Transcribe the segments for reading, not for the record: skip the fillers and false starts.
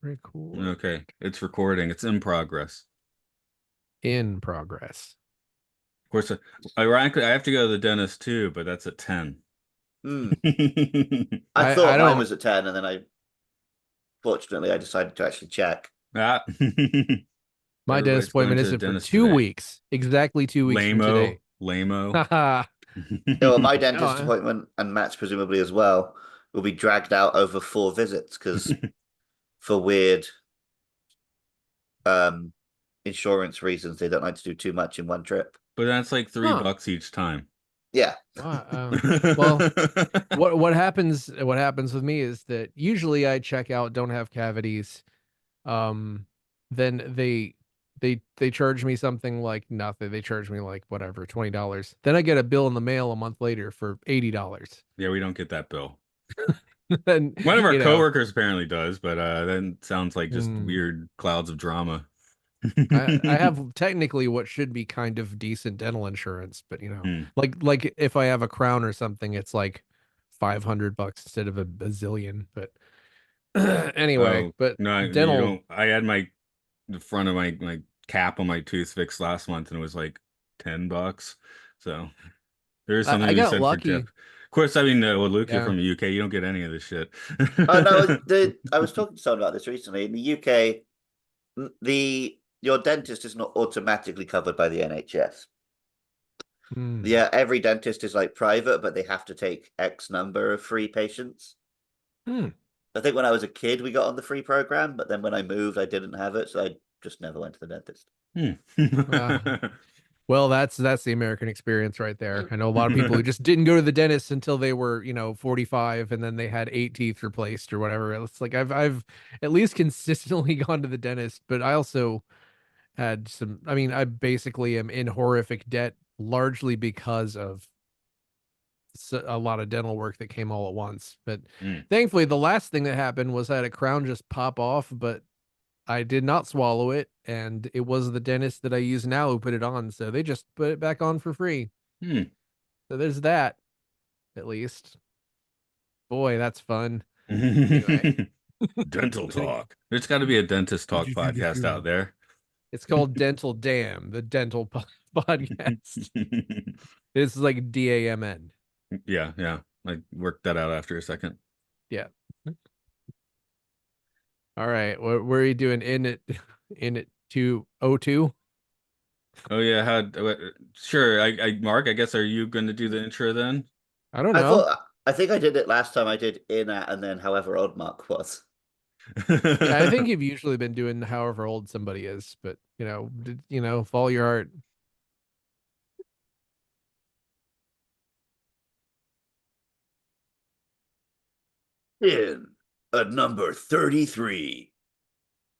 Record Okay, it's recording. It's in progress. in progress. Of course, ironically, I have to go to the dentist too, but that's at 10. Hmm. I I thought mine don't. was at 10, and then fortunately, I decided to actually check. Ah. My dentist Everybody's going appointment to the isn't for dentist two today. weeks. Exactly 2 weeks from Lamo, today. lamo. Haha. Yeah, well, my No, dentist appointment, and Matt's presumably as well, will be dragged out over 4 visits because for weird um insurance reasons, they don't like to do too much in one trip. But that's like three huh. bucks each time. Yeah. Well, what happens with me is that usually I check out, don't have cavities. Um, then they charge me something like nothing. They charge me like whatever, $20. Then I get a bill in the mail a month later for $80. Yeah, we don't get that bill. Then One of our you know, coworkers apparently does, but then sounds like just mm, weird clouds of drama. I have technically what should be kind of decent dental insurance, but Hmm. like if I have a crown or something, it's like $500 instead of a bazillion. But anyway, Oh, but no, you dental, don't. I had the front of my cap on my tooth fixed last month and it was like $10. So there is something I to be got said for Jeff. lucky. Of course, I mean, well, Luke, you're Yeah. from the UK. You don't get any of this shit. Oh no, I was talking to someone about this recently. In the UK, the your dentist is not automatically covered by the NHS. Hmm. Yeah, every dentist is like private, but they have to take X number of free patients. Hmm. I think when I was a kid, we got on the free program, but then when I moved, I didn't have it, so I just never went to the dentist. Hmm. Uh, well, that's the American experience right there. I know a lot of people who just didn't go to the dentist until they were, 45 and then they had 8 teeth replaced or whatever. It's like I've at least consistently gone to the dentist, but I also had some, I mean, I basically am in horrific debt largely because of a lot of dental work that came all at once. But Hmm. thankfully, the last thing that happened was I had a crown just pop off, but I did not swallow it, and it was the dentist that I use now who put it on, so they just put it back on for free. Hmm. So there's that, at least. Boy, that's fun. Anyway, Dental talk. There's got to be a dentist talk podcast out there. it's called Dental Dam, the dental podcast. This is like DAMN. Yeah, yeah. I worked that out after a second. Yeah. All right. What are you doing in it? In it 202? Oh yeah, sure. Mark, I guess are you going to do the intro then? I don't I know. thought I think I did it last time. I did in at and then however old Mark was. Yeah, I think you've usually been doing however old somebody is, but follow your heart. In at number 33.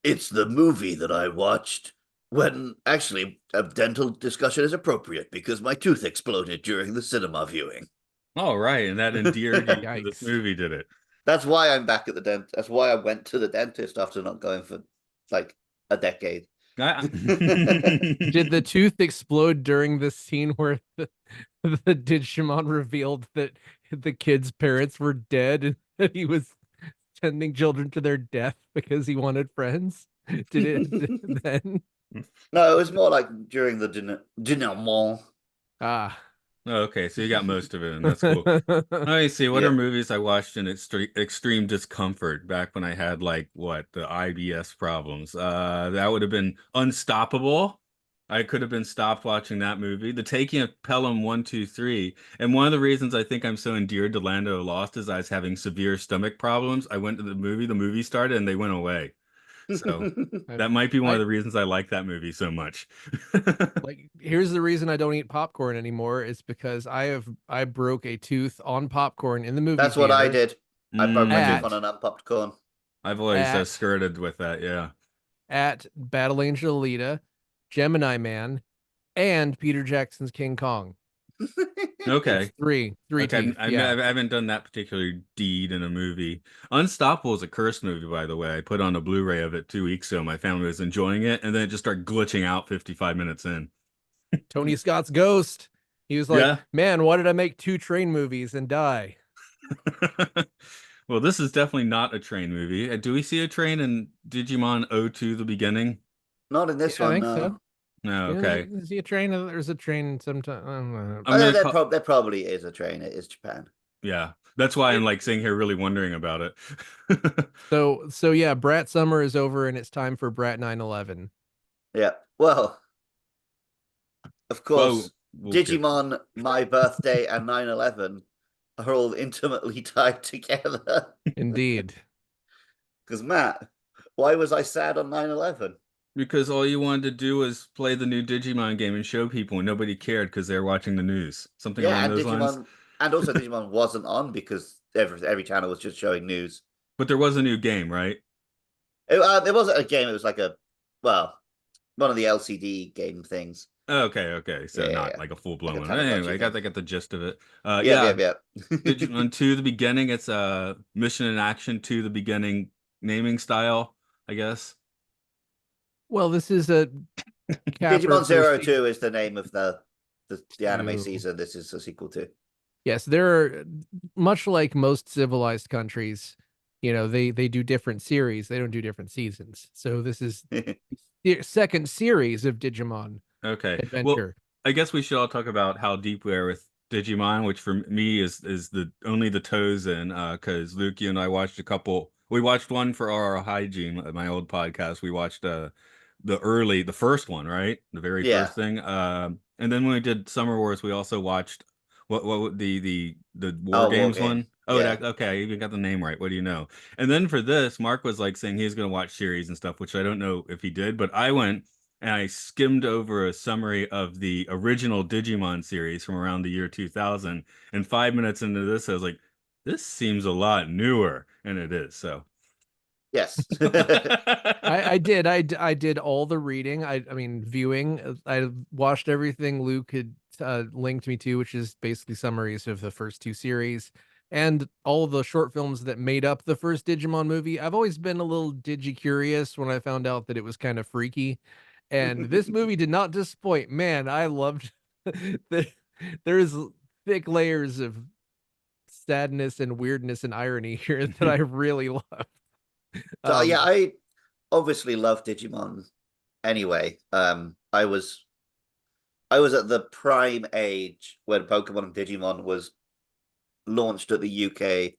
It's the movie that I watched when actually a dental discussion is appropriate because my tooth exploded during the cinema viewing. All right, and that endeared you to this Yikes. movie, did it? That's why I'm back at the dentist. That's why I went to the dentist after not going for like a decade. I- Did the tooth explode during the scene where the Digimon revealed that the kid's parents were dead and that he was sending children to their death because he wanted friends? Did it then? No, it was more like during the denouement. Ah. Okay, so you got most of it, and that's cool. Let me see. What are Yeah. movies I watched in extreme discomfort back when I had like what the IBS problems? That would have been Unstoppable. I could have been stopped watching that movie. The Taking of Pelham 1, 2, 3. And one of the reasons I think I'm so endeared to Lando Lost is I was having severe stomach problems. I went to the movie started, and they went away. So I, that might be one of I the reasons I like that movie so much. like here's the reason I don't eat popcorn anymore. It's because I broke a tooth on popcorn in the movie That's what I theater did. I broke my tooth Mm, on at an unpopped corn. I've always at skirted with that, yeah. at Battle Angel Alita, Gemini Man, and Peter Jackson's King Kong. It's Okay. three Okay, teeth. Yeah. I haven't done that particular deed in a movie. Unstoppable is a cursed movie, by the way. I put on a Blu-ray of it 2 weeks ago. My family was enjoying it, and then it just started glitching out 55 minutes in. Tony Scott's Ghost. He was like, Yeah. man, why did I make two train movies and die? Well, this is definitely not a train movie. Do we see a train in Digimon O2 the beginning? Not in this Yeah, I one, think so. no. No, Isn't okay. there, is he a train? There's a train sometime. I'm gonna call. There probably is a train. It is Japan. Yeah, that's why I'm like sitting here really wondering about it. So yeah, Brat Summer is over and it's time for Brat 911. Yeah. Well, of Well, course, we'll get. Digimon, My Birthday, and 9/11 are all intimately tied together. Indeed. Because, Matt, why was I sad on 9/11? Because all you wanted to do was play the new Digimon game and show people, and nobody cared because they were watching the news. Something Yeah, along and those lines. Digimon, and also Digimon wasn't on because every channel was just showing news. But there was a new game, right? It wasn't a game. It was like well, one of the LCD game things. Okay, okay. Yeah, So yeah, not yeah. like a full Like a blown one. Anyway, Tamagotchi thing. I got the gist of it. Yep, Yeah, yep, yep. Digimon 2, the beginning, it's a mission in action to the beginning naming style, I guess. Well, this is a capper Digimon for Zero season Two is the name of the anime 2. season. This is a sequel to. Yes, there are much like most civilized countries, they do different series. They don't do different seasons. So this is the second series of Digimon Okay. Well, Adventure. I guess we should all talk about how deep we are with Digimon, which for me is the only the toes in, because Luke, you and I watched a couple. We watched one for our hygiene, my old podcast. We watched the first one, right? The very Yeah, first thing. And then when we did Summer Wars, we also watched the War oh, War Games one. Games. Oh, Yeah. okay, I even got the name right. What do you know? And then for this, Mark was like saying he's gonna watch series and stuff, which I don't know if he did, but I went and I skimmed over a summary of the original Digimon series from around the year 2000. And 5 minutes into this, I was like, this seems a lot newer. And it is. So. Yes. I did all the reading. I mean viewing. I watched everything Luke had linked me to, which is basically summaries of the first two series and all the short films that made up the first Digimon movie. I've always been a little digi curious when I found out that it was kind of freaky, and this movie did not disappoint. Man, I loved that. There's thick layers of sadness and weirdness and irony here that I really love. So yeah, Um, I obviously love Digimon anyway. I was at the prime age when Pokemon and Digimon was launched at the UK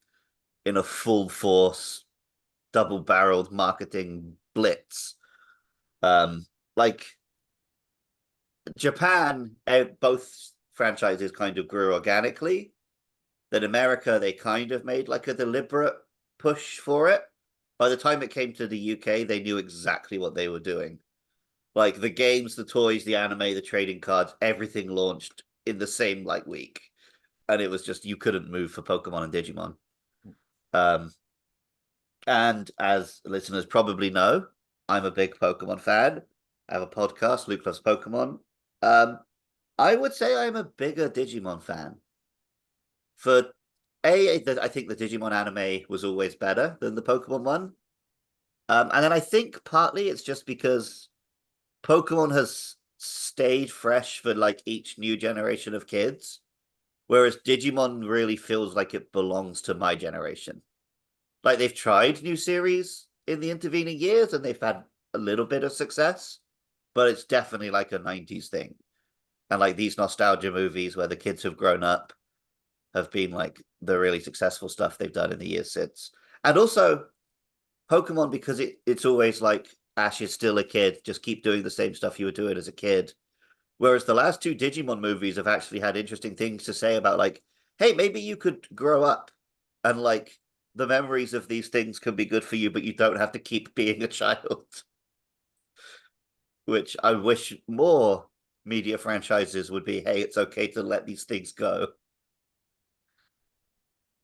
in a full force, double barreled marketing blitz. Like Japan, both franchises kind of grew organically. Then America, they kind of made like a deliberate push for it. By the time it came to the UK, they knew exactly what they were doing. Like the games, the toys, the anime, the trading cards, everything launched in the same like week. And it was just you couldn't move for Pokemon and Digimon. Um, and as listeners probably know, I'm a big Pokemon fan. I have a podcast, Luke Loves Pokemon. Um, I would say I'm a bigger Digimon fan. For I think the Digimon anime was always better than the Pokemon one. And then I think partly it's just because Pokemon has stayed fresh for like each new generation of kids, whereas Digimon really feels like it belongs to my generation. Like they've tried new series in the intervening years and they've had a little bit of success, but it's definitely like a 90s thing. And like these nostalgia movies where the kids have grown up have been like the really successful stuff they've done in the years since. And also Pokemon, because it's always like Ash is still a kid, just keep doing the same stuff you were doing as a kid. Whereas the last two Digimon movies have actually had interesting things to say about like, hey, maybe you could grow up and like the memories of these things can be good for you, but you don't have to keep being a child. Which I wish more media franchises would be, hey, it's okay to let these things go.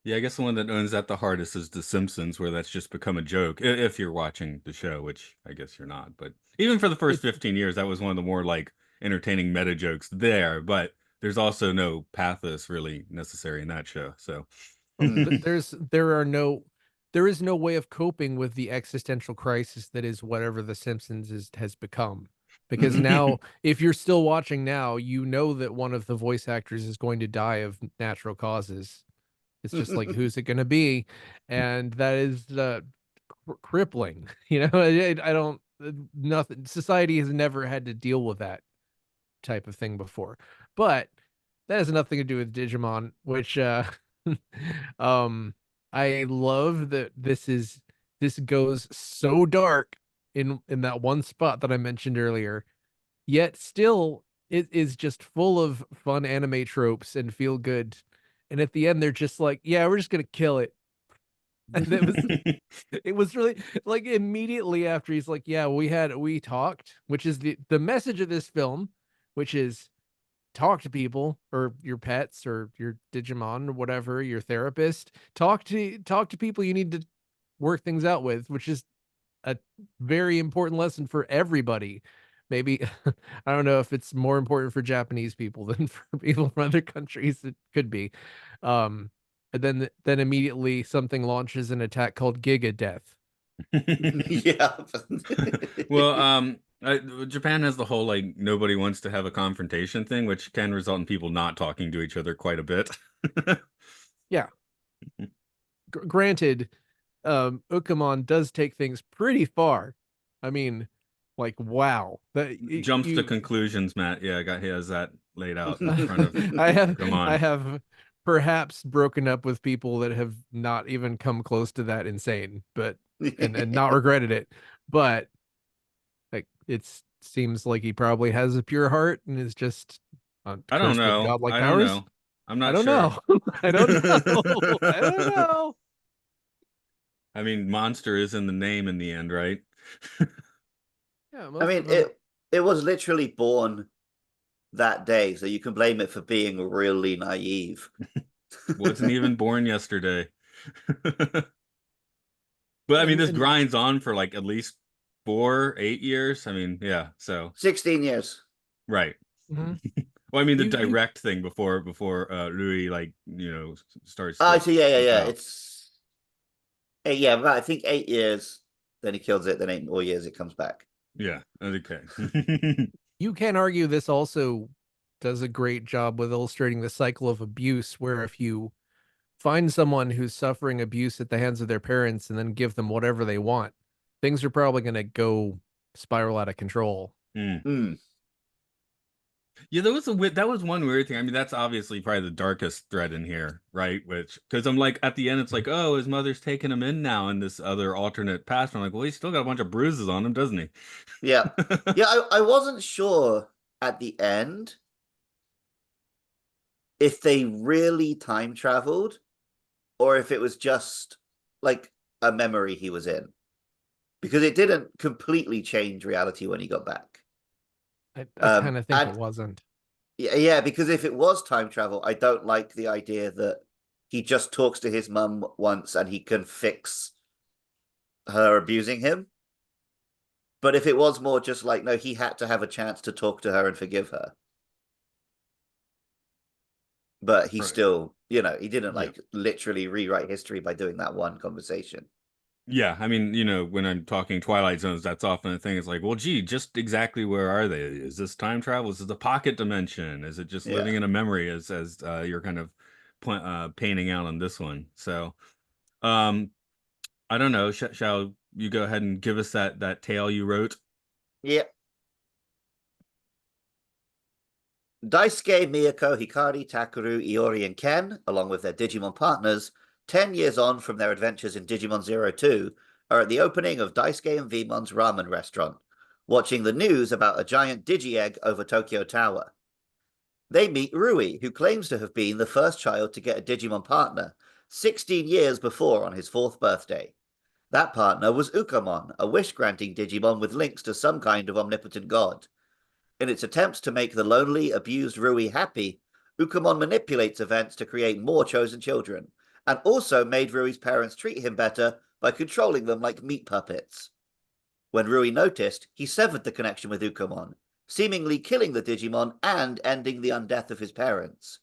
Yeah, I guess the one that owns that the hardest is The Simpsons, where that's just become a joke. If you're watching the show, which I guess you're not. But even for the first it's 15 years, that was one of the more like entertaining meta jokes there. But there's also no pathos really necessary in that show. So there is no way of coping with the existential crisis that is whatever The Simpsons has become. Because now, if you're still watching now, you know that one of the voice actors is going to die of natural causes. It's just like, who's it going to be? And that is crippling. I don't, nothing, society has never had to deal with that type of thing before. But that has nothing to do with Digimon, which um I love that this goes so dark in that one spot that I mentioned earlier, yet still it is just full of fun anime tropes and feel good. And at the end they're just like, yeah, we're just gonna kill it. And it was really like immediately after he's like, yeah, we talked, which is the message of this film, which is talk to people or your pets or your Digimon or whatever, your therapist. Talk to people you need to work things out with, which is a very important lesson for everybody. Maybe I don't know if it's more important for Japanese people than for people from other countries. It could be. And then immediately something launches an attack called Giga Death. Yeah. Well, Japan has the whole like nobody wants to have a confrontation thing, which can result in people not talking to each other quite a bit. Yeah. Granted, Ukamon does take things pretty far. I mean, like, wow. Jumps to You conclusions, Matt. Yeah, he has that laid out in front of. Come I on. have perhaps broken up with people that have not even come close to that insane, but and not regretted it. But like it seems like he probably has a pure heart and is just I don't cursed with know. godlike I don't powers. know. I'm I not don't sure. know. I don't know. I don't know. I mean, monster is in the name in the end, right? Yeah, I most mean, of them. it was literally born that day, so you can blame it for being really naive. Wasn't even born yesterday. But I mean, this And grinds on for like at least 4, 8 years. I mean, yeah. So 16 years. right. mhm. Well, I mean, the You direct thing before Louis like starts Oh, to so yeah, yeah, flip yeah. out. It's yeah, about I think 8 years. Then he kills it. Then 8 more years, it comes back. Yeah. Okay. you can't argue this also does a great job with illustrating the cycle of abuse, where if you find someone who's suffering abuse at the hands of their parents and then give them whatever they want, things are probably going to go spiral out of control. Mm. Mm. Yeah, that was one weird thing. I mean, that's obviously probably the darkest thread in here, right? Which because I'm like at the end, it's like, oh, his mother's taking him in now in this other alternate past. I'm like, well, he's still got a bunch of bruises on him, doesn't he? Yeah, yeah. I wasn't sure at the end if they really time traveled or if it was just like a memory he was in, because it didn't completely change reality when he got back. I kind of think it And wasn't. yeah, because if it was time travel, I don't like the idea that he just talks to his mum once and he can fix her abusing him. But if it was more just like, no, he had to have a chance to talk to her and forgive her. But he Right. still, he didn't Yeah. like literally rewrite history by doing that one conversation. Yeah, I mean, when I'm talking Twilight Zones, that's often a thing. It's like, well, gee, just exactly where are they? Is this time travel? Is this a pocket dimension? Is it just living Yeah. in a memory as you're kind of painting out on this one? So, um, I don't know. Shall you go ahead and give us that tale you wrote? Yeah. Daisuke, Miyako, Hikari, Takeru, Iori, and Ken, along with their Digimon partners, 10 years on from their adventures in Digimon Zero 2, are at the opening of Daisuke and Veemon's ramen restaurant, watching the news about a giant Digi-Egg over Tokyo Tower. They meet Rui, who claims to have been the first child to get a Digimon partner 16 years before on his 4th birthday. That partner was Ukamon, a wish-granting Digimon with links to some kind of omnipotent god. In its attempts to make the lonely, abused Rui happy, Ukamon manipulates events to create more chosen children, and also made Rui's parents treat him better by controlling them like meat puppets. When Rui noticed, he severed the connection with Ukamon, seemingly killing the Digimon and ending the undeath of his parents.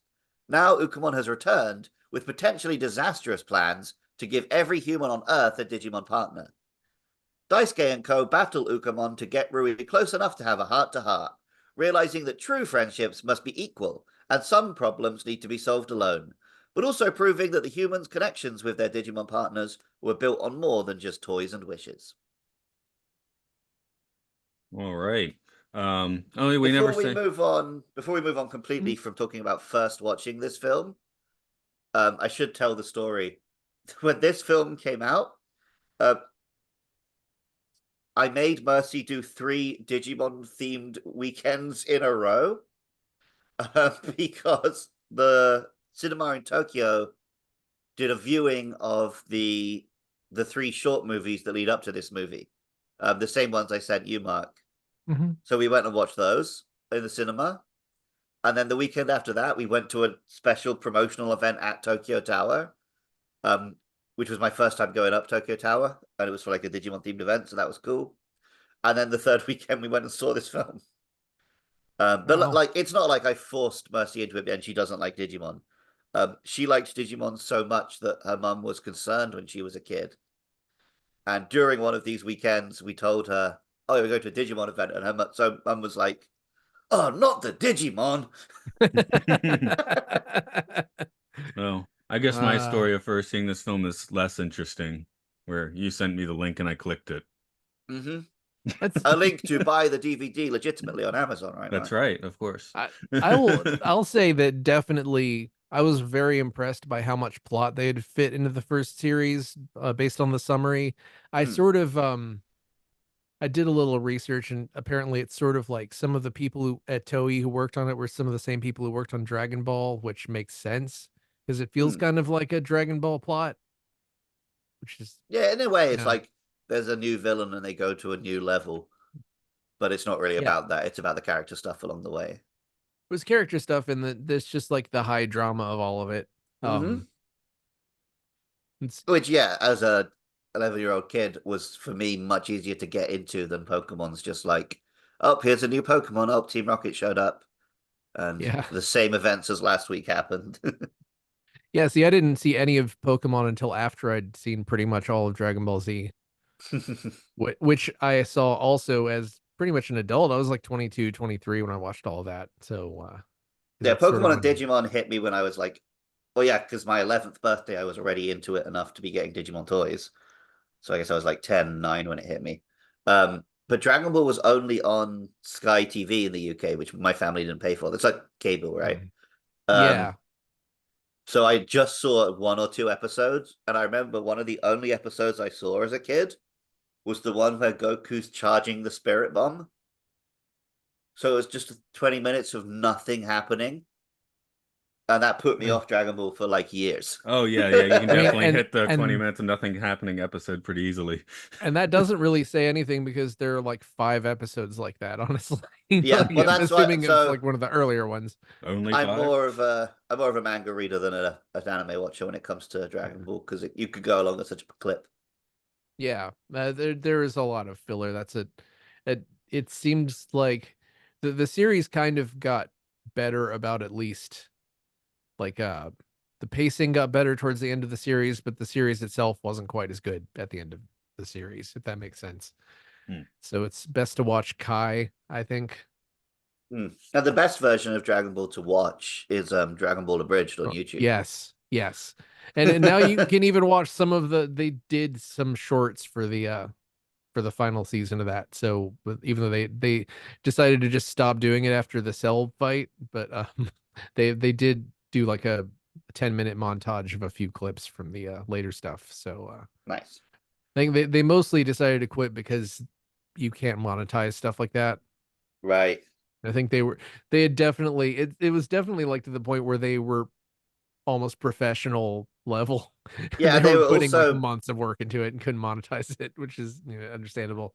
Now Ukamon has returned with potentially disastrous plans to give every human on Earth a Digimon partner. Daisuke and co battle Ukamon to get Rui close enough to have a heart-to-heart, realizing that true friendships must be equal and some problems need to be solved alone. but also proving that the humans' connections with their Digimon partners were built on more than just toys and wishes. All right. Only we never say. Before we move on completely from talking about first watching this film, I should tell the story. When this film came out, I made Mercy do 3 Digimon themed weekends in a row because the cinema in Tokyo did a viewing of the 3 short movies that lead up to this movie, the same ones I sent you, Mark. Mm-hmm. So we went and watched those in the cinema. And then the weekend after that, we went to a special promotional event at Tokyo Tower, which was my first time going up Tokyo Tower. And it was for like a Digimon themed event. So that was cool. And then the third weekend, we went and saw this film. But Wow. like, it's not like I forced Mercy into it and she doesn't like Digimon. She liked Digimon so much that her mum was concerned when she was a kid. And during one of these weekends, we told her, "Oh, we're going to a Digimon event," and her mum was like, "Oh, not the Digimon." Well, I guess my uh, story of first seeing this film is less interesting, where you sent me the link and I clicked it. Mm-hmm. that's A link to buy the DVD legitimately on Amazon, right, That's Mark? right, of course. I'll say that definitely I was very impressed by how much plot they had fit into the first series, based on the summary. I Hmm. sort of I did a little research, and apparently it's sort of like some of the people at Toei who worked on it were some of the same people who worked on Dragon Ball, which makes sense because it feels Hmm. kind of like a Dragon Ball plot, which is, Yeah, in a way, it's yeah, like there's a new villain and they go to a new level, but it's not really yeah. about that. It's about the character stuff along the way. It was character stuff, and there's just like the high drama of all of it. Mm-hmm. Um, it's Which, yeah, as a 11-year-old kid, was for me much easier to get into than Pokemon's just like, oh, here's a new Pokemon. Oh, Team Rocket showed up, and yeah. the same events as last week happened. Yeah, see, I didn't see any of Pokemon until after I'd seen pretty much all of Dragon Ball Z, which I saw also as pretty much an adult. I was like 22, 23 when I watched all of that. So, Yeah, that's sort of Pokemon and when, Digimon hit me when I was like, well, yeah, because my 11th birthday, I was already into it enough to be getting Digimon toys. So I guess I was like 10, 9 when it hit me. But Dragon Ball was only on Sky TV in the UK, which my family didn't pay for. It's like cable, right? Um, yeah. so I just saw 1 or 2 episodes, and I remember one of the only episodes I saw as a kid was the one where Goku's charging the Spirit Bomb. So it was just 20 minutes of nothing happening, and that put me I off Dragon Ball for like years. Oh yeah, you can I mean, definitely hit the 20 minutes of nothing happening episode pretty easily. and that doesn't really say anything because there are like 5 episodes like that, honestly. Yeah, Like, well, I'm that's what. assuming it's So like one of the earlier ones. Only I'm 5? more of a manga reader than an anime watcher when it comes to Dragon Ball because you could go along with such a clip. Yeah, there is a lot of filler. It seems like the series kind of got better about at least like the pacing got better towards the end of the series, but the series itself wasn't quite as good at the end of the series, if that makes sense. Hmm. So it's best to watch Kai, I think. And the best version of Dragon Ball to watch is Dragon Ball Abridged on Oh, YouTube. yes, yes. And now you can even watch some of they did some shorts for the final season of that. So even though they decided to just stop doing it after the Cell fight, but they did do like a 10-minute montage of a few clips from the later stuff. So Nice. I think they mostly decided to quit because you can't monetize stuff like that. Right. I think they had definitely it was definitely like to the point where they were almost professional level. Yeah, They they were were putting like also months of work into it and couldn't monetize it, which is, understandable.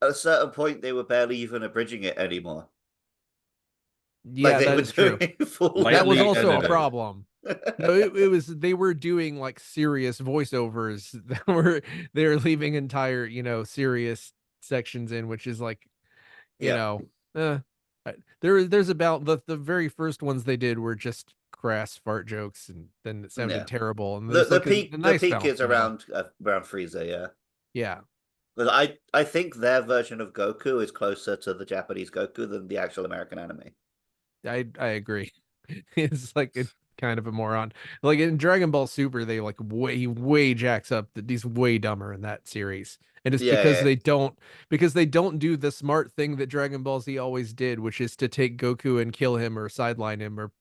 at a certain point they were barely even abridging it anymore. Like Yeah, they that were is true. doing full That was Lightly also a releases. edited. problem. No, it was they were doing like serious voiceovers that they were leaving entire, serious sections in, which is like, you Yeah. know, uh, there's about the very first ones they did were just crass fart jokes, and then it sounded Yeah. terrible. And The there's the like peak a the nice peak balance is now. around Frieza, yeah. Yeah, But I think their version of Goku is closer to the Japanese Goku than the actual American anime. I agree. It's like kind of a moron. Like in Dragon Ball Super, they like way jacks up that he's way dumber in that series. And it's Yeah, yeah, because they don't do the smart thing that Dragon Ball Z always did, which is to take Goku and kill him or sideline him or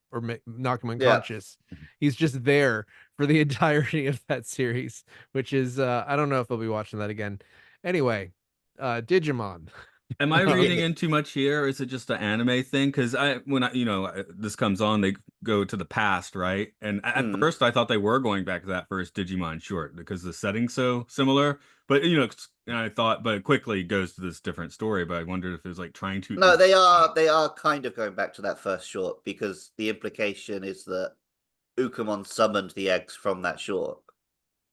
knock him yeah. unconscious. He's just there for the entirety of that series, which is I don't know if I'll be watching that again. Anyway, Digimon. Am I Um, reading in too much here, or is it just an anime thing? Because when this comes on, they go to the past, right? And at Mm. first, I thought they were going back to that first Digimon short because the setting's so similar. But and I thought, but it quickly goes to this different story. But I wondered if it was like trying to. No, they are kind of going back to that first short because the implication is that Ukamon summoned the eggs from that short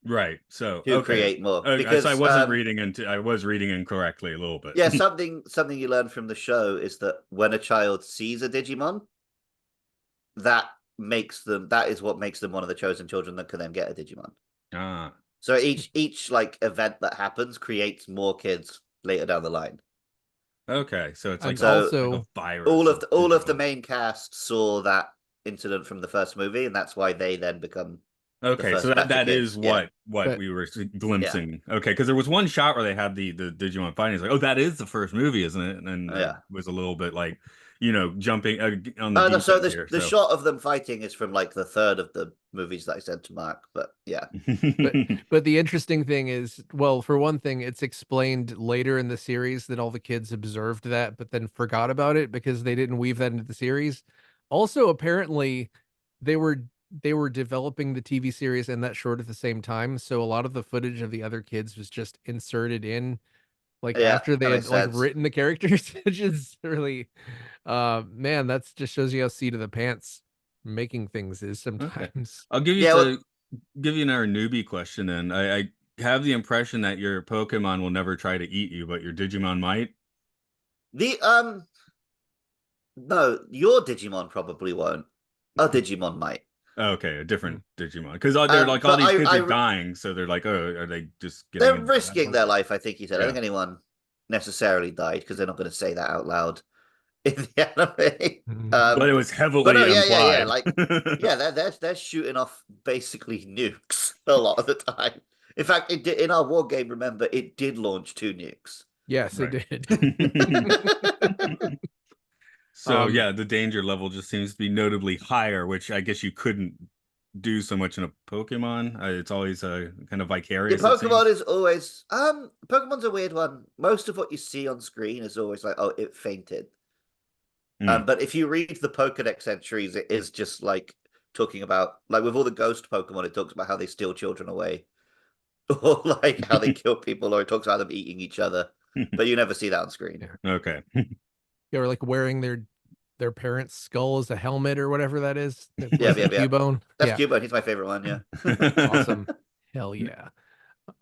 Right. So to okay. create more. So I Because wasn't reading I was reading incorrectly a little bit. yeah, something you learn from the show is that when a child sees a Digimon, that is what makes them one of the chosen children that can then get a Digimon. Ah. So each like event that happens creates more kids later down the line. Okay. So it's and like So like a also virus all of the Digimon. main cast saw that incident from the first movie, and that's why they then become the Okay, so first that batch of that kids. is Yeah, what but we were yeah, glimpsing. Okay, because there was one shot where they had the Digimon fighting. It's like, oh, that is the first movie, isn't it? And then I yeah. was a little bit like, jumping on the No, deep so end the here. the So, shot of them fighting is from like the third of the movies that I sent to Mark. But yeah, but but the interesting thing is, well, for one thing, it's explained later in the series that all the kids observed that, but then forgot about it because they didn't weave that into the series. Also, apparently, they were they were developing the TV series and that short at the same time, so a lot of the footage of the other kids was just inserted in like yeah, after they that had makes like sense. written the characters, which is really man, that's just shows you how seat of the pants making things is okay, sometimes. I'll Yeah, well, give you another newbie question. Then I have the impression that your Pokemon will never try to eat you, but your Digimon might. the no, your Digimon probably won't. A Digimon might. Okay, a different Digimon because they're like all But these kids are dying, so they're like, oh, are they just getting they're into the bad risking ones? their life. I think he said. I think Yeah. anyone necessarily died because they're not going to say that out loud in the anime. But it was But no, heavily yeah. implied. Like, yeah, they're shooting off basically nukes a lot of the time. In fact, it did, in our war game. Remember, it did launch 2 nukes. Yes, it Right. did. So Um, yeah, the danger level just seems to be notably higher, which I guess you couldn't do so much in a Pokemon. It's always kind of Yeah, vicarious, it Pokemon seems. is always Pokemon's a weird one. Most of what you see on screen is always like, oh, it fainted. Mm. But if you read the Pokedex entries, it is just like talking about like with all the ghost Pokemon, it talks about how they steal children away, or like how they kill people, or it talks about them eating each other. But you never see that on screen. yeah, Okay. they were like wearing their parents' skull as a helmet or whatever that is. Yeah, Was yeah, it yeah. Cubone? That's Yeah, Cubone. He's my favorite one. Yeah. awesome. Hell yeah.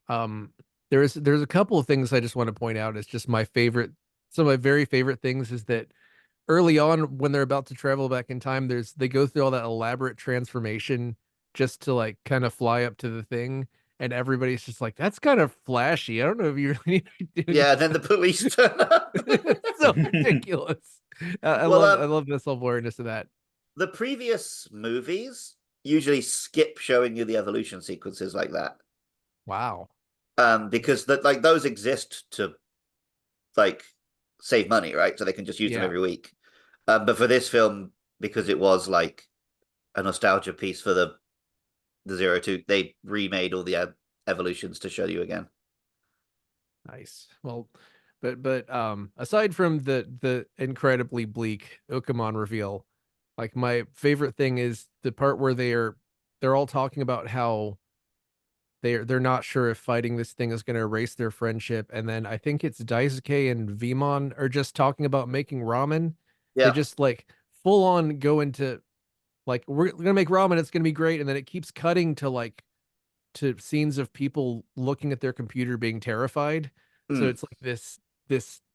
Um, there's a couple of things I just want to point out. It's just my favorite. Some of my very favorite things is that early on when they're about to travel back in time, they go through all that elaborate transformation just to like kind of fly up to the thing, and everybody's just like, "That's kind of flashy. I don't know if you really need to be doing Yeah. Then the police turn up. it's so ridiculous." Well, I love the self awareness of that. the previous movies usually skip showing you the evolution sequences like that. Wow. Because that like those exist to like save money, right? So they can just use them Yeah. every week. But for this film, because it was like a nostalgia piece for the 02, they remade all the evolutions to show you again. Nice. Well, but aside from the incredibly bleak Okamon reveal, like my favorite thing is the part where they're all talking about how they're not sure if fighting this thing is going to erase their friendship, and then I think it's Daisuke and Vemon are just talking about making ramen. They Yeah. just like full on go into like we're gonna make ramen, it's gonna be great, and then it keeps cutting to like to scenes of people looking at their computer being terrified. So Mm. it's like this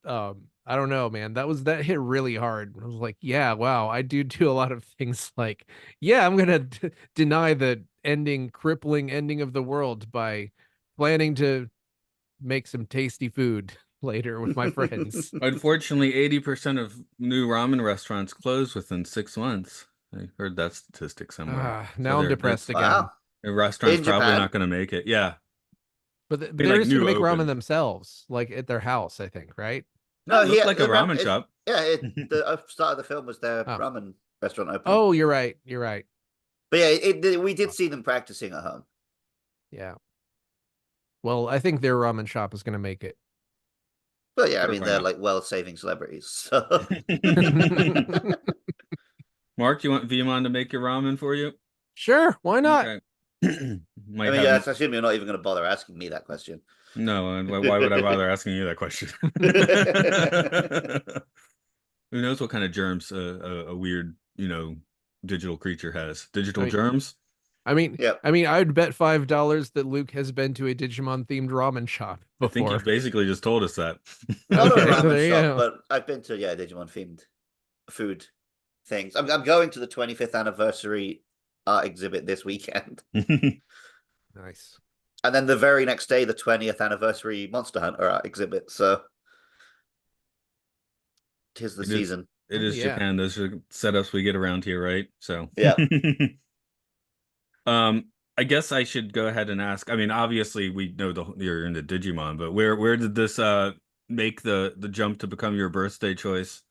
I don't know, man. That hit really hard. I was like, yeah, wow, I do a lot of things like, yeah, I'm gonna deny the crippling ending of the world by planning to make some tasty food later with my friends. Unfortunately, 80% of new ramen restaurants close within 6 months. I heard that statistic somewhere. So Now I'm depressed again. Wow. the restaurant's In probably Japan. not going to make it. Yeah, But I mean, they're like just gonna new make ramen open. themselves, like at their house, I think, right? That No, looked he like a remember ramen it's shop. yeah, the start of the film was their Oh, ramen restaurant opening. oh, you're right. You're right. But yeah, we did see them practicing at home. Yeah. Well, I think their ramen shop is gonna make it. But yeah, I Sure, mean why they're not? like world-saving celebrities. So Mark, you want Vmon to make your ramen for you? Sure, why not? Okay. I Might mean, have yeah, I assume you're not even going to bother asking me that question. no, and why would I bother asking you that question? Who knows what kind of germs a weird, digital creature has? I Digital mean, germs? I mean, Yep. I would bet $5 that Luke has been to a Digimon themed ramen shop I think you before. basically just told us that. Not a Okay, ramen there you shop, go. but I've been to Digimon themed food things. I'm going to the 25th anniversary art exhibit this weekend, Nice. and then the very next day, the 20th anniversary Monster Hunter art exhibit. So tis the It is season. it Oh is yeah. Japan. Those are setups we get around here, right? So Yeah. um I guess I should go ahead and ask. I mean, obviously we know you're into Digimon, but where did this make the jump to become your birthday choice?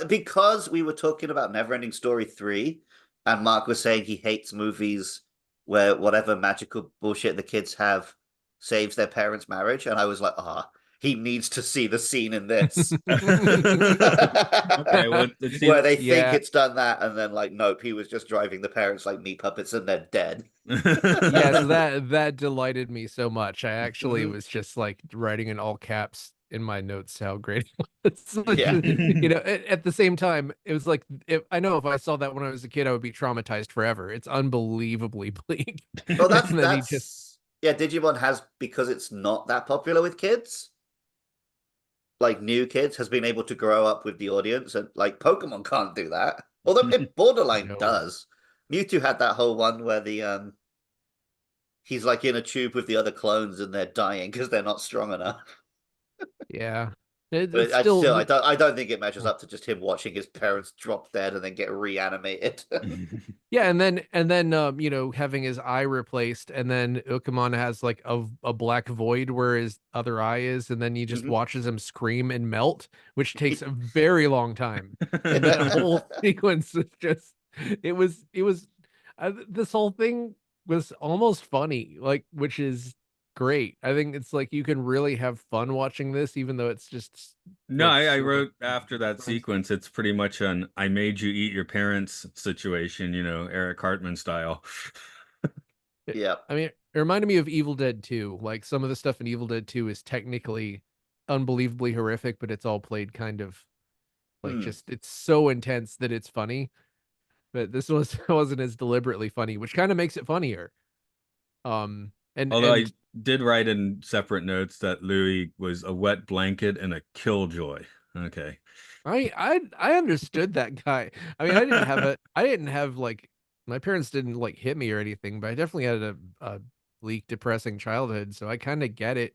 Because we were talking about Neverending Story 3, and Mark was saying he hates movies where whatever magical bullshit the kids have saves their parents' marriage, and I was like, he needs to see the scene in this. Okay, well it Where seems they think Yeah. it's done that, and then like, nope, he was just driving the parents like meat puppets and they're dead. Yes, that delighted me so much. I actually Mhm. was just like writing in all caps in my notes how great it was. Yeah. At the same time, it was like I know if I saw that when I was a kid, I would be traumatized forever. It's unbelievably bleak. Well, And then he just that's yeah, Digimon has, because it's not that popular with kids, like new kids, has been able to grow up with the audience, and like Pokemon can't do that. Although it borderline no. does. Mewtwo had that whole one where the he's like in a tube with the other clones and they're dying because they're not strong enough. Yeah. But It's I still still I don't think it measures up to just him watching his parents drop dead and then get reanimated. yeah, and then having his eye replaced, and then Ukamon has like a black void where his other eye is, and then he just Mhm. watches him scream and melt, which takes a very long time. And that whole sequence is just it was this whole thing was almost funny, like, which is great. I think it's like you can really have fun watching this, even though it's just No, like I super. wrote after that sequence, it's pretty much an I made you eat your parents situation, Eric Hartman style. Yeah. I mean, it reminded me of Evil Dead 2. Like some of the stuff in Evil Dead 2 is technically unbelievably horrific, but it's all played kind of like Hmm. just it's so intense that it's funny. But this was wasn't as deliberately funny, which kind of makes it funnier. And Although I and did write in separate notes that Louis was a wet blanket and a killjoy. Okay. I understood that guy. I mean, I didn't have like my parents didn't like hit me or anything, but I definitely had a bleak, depressing childhood, so I kind of get it.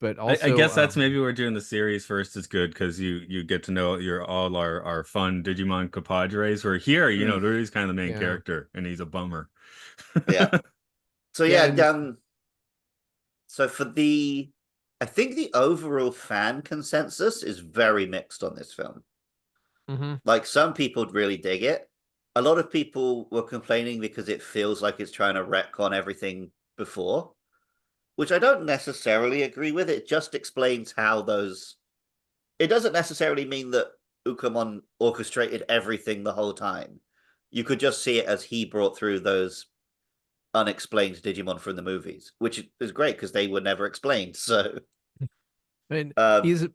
But I also, guess that's maybe we're doing the series first is good because you get to know all our fun Digimon compadres. Where here, Hmm. Louis kind of the main yeah. character and he's a bummer. Yeah. So Yeah, yeah, and so I think the overall fan consensus is very mixed on this film. mhm. Like some people really dig it. A lot of people were complaining because it feels like it's trying to retcon everything before, which I don't necessarily agree with. It just explains how those. It doesn't necessarily mean that Ukamon orchestrated everything the whole time. You could just see it as he brought through those unexplained Digimon from the movies, which is great because they were never explained. So, And uh, he's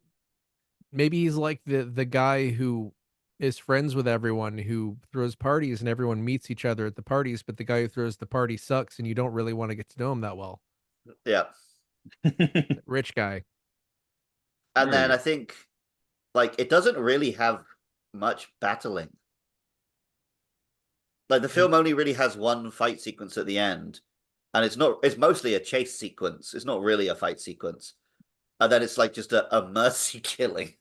maybe he's like the guy who is friends with everyone, who throws parties and everyone meets each other at the parties, but the guy who throws the party sucks and you don't really want to get to know him that well. yeah. Rich guy. And There then you I think like it doesn't really have much battling. Like the And film only really has one fight sequence at the end, and it's mostly a chase sequence. It's not really a fight sequence. And then it's like just a mercy killing.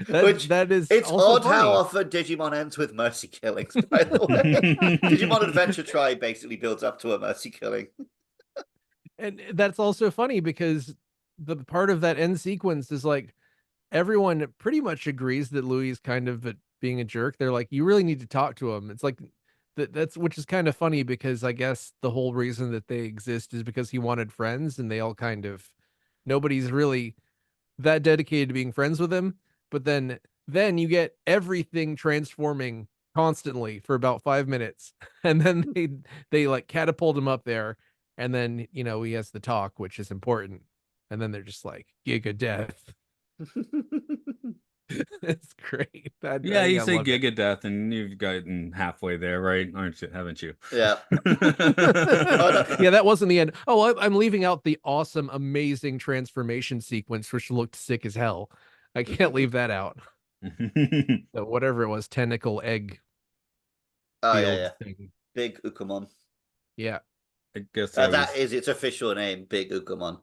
Which that is it's also odd how funny. often Digimon ends with mercy killings, by the way. Digimon Adventure Tribe basically builds up to a mercy killing. And that's also funny because the part of that end sequence is like everyone pretty much agrees that Louis is kind of being a jerk. They're like, you really need to talk to him. It's like that's which is kind of funny because I guess the whole reason that they exist is because he wanted friends, and they all kind of nobody's really that dedicated to being friends with him. But then you get everything transforming constantly for about 5 minutes, and then they like catapult him up there, and then he has the talk, which is important, and then they're just like Giga Death. It's great. Yeah, you I say love it. Giga Death, and you've gotten halfway there, right? Aren't you? Haven't you? Yeah. Oh, no. Yeah, that wasn't the end. Oh, I'm leaving out the awesome, amazing transformation sequence, which looked sick as hell. I can't leave that out. So whatever it was, tentacle egg Oh, yeah, field yeah. thing. Big Ukumon. Yeah, I guess I That was. is its official name, Big Ukumon,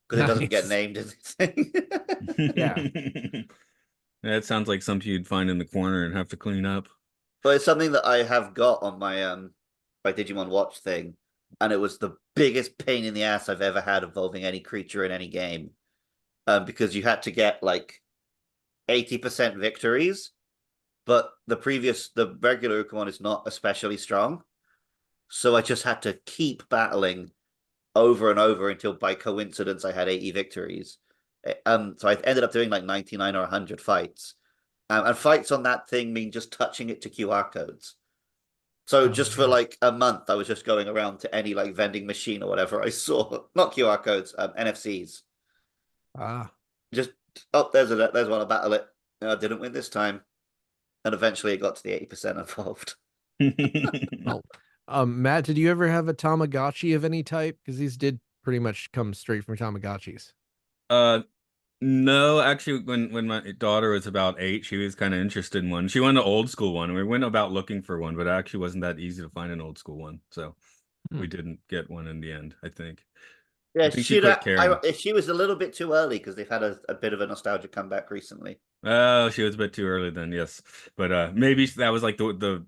because it doesn't get nice. named in this thing. Yeah, That sounds like something you'd find in the corner and have to clean up. But it's something that I have got on my Digimon Watch thing, and it was the biggest pain in the ass I've ever had involving any creature in any game. Because you had to get like 80% victories, but the regular Ukumon is not especially strong. So I just had to keep battling over and over until by coincidence I had 80 victories. So I ended up doing like 99 or 100 fights. And fights on that thing mean just touching it to QR codes. So oh just for man. like a month, I was just going around to any like vending machine or whatever I saw. Not QR codes, NFCs. Ah. Just there's one. I battle it. No, I didn't win this time, and eventually it got to the 80% involved. Well, Matt, did you ever have a Tamagotchi of any type? Because these did pretty much come straight from Tamagotchis. uh no, actually when my daughter was about 8, she was kind of interested in one. She wanted an old school one. We went about looking for one, but it actually wasn't that easy to find an old school one. So Hmm. we didn't get one in the end, I think. I Yeah, think she quit caring. she was a little bit too early because they've had a bit of a nostalgia comeback recently. Oh, she was a bit too early then, yes. But maybe that was like the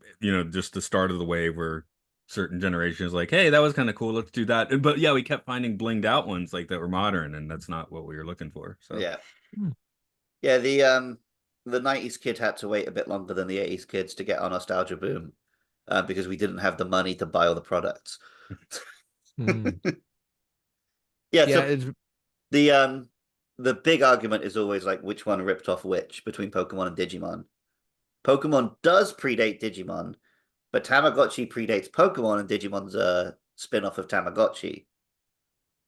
just the start of the wave where certain generations like, hey, that was kind of cool, let's do that. But yeah, we kept finding blinged out ones like that were modern, and that's not what we were looking for. So Yeah, Hmm. yeah. The '90s kid had to wait a bit longer than the '80s kids to get our nostalgia boom, because we didn't have the money to buy all the products. Hmm. Yeah, Yeah, so it's the big argument is always like which one ripped off which between Pokemon and Digimon. Pokemon does predate Digimon, but Tamagotchi predates Pokemon, and Digimon's a spin-off of Tamagotchi.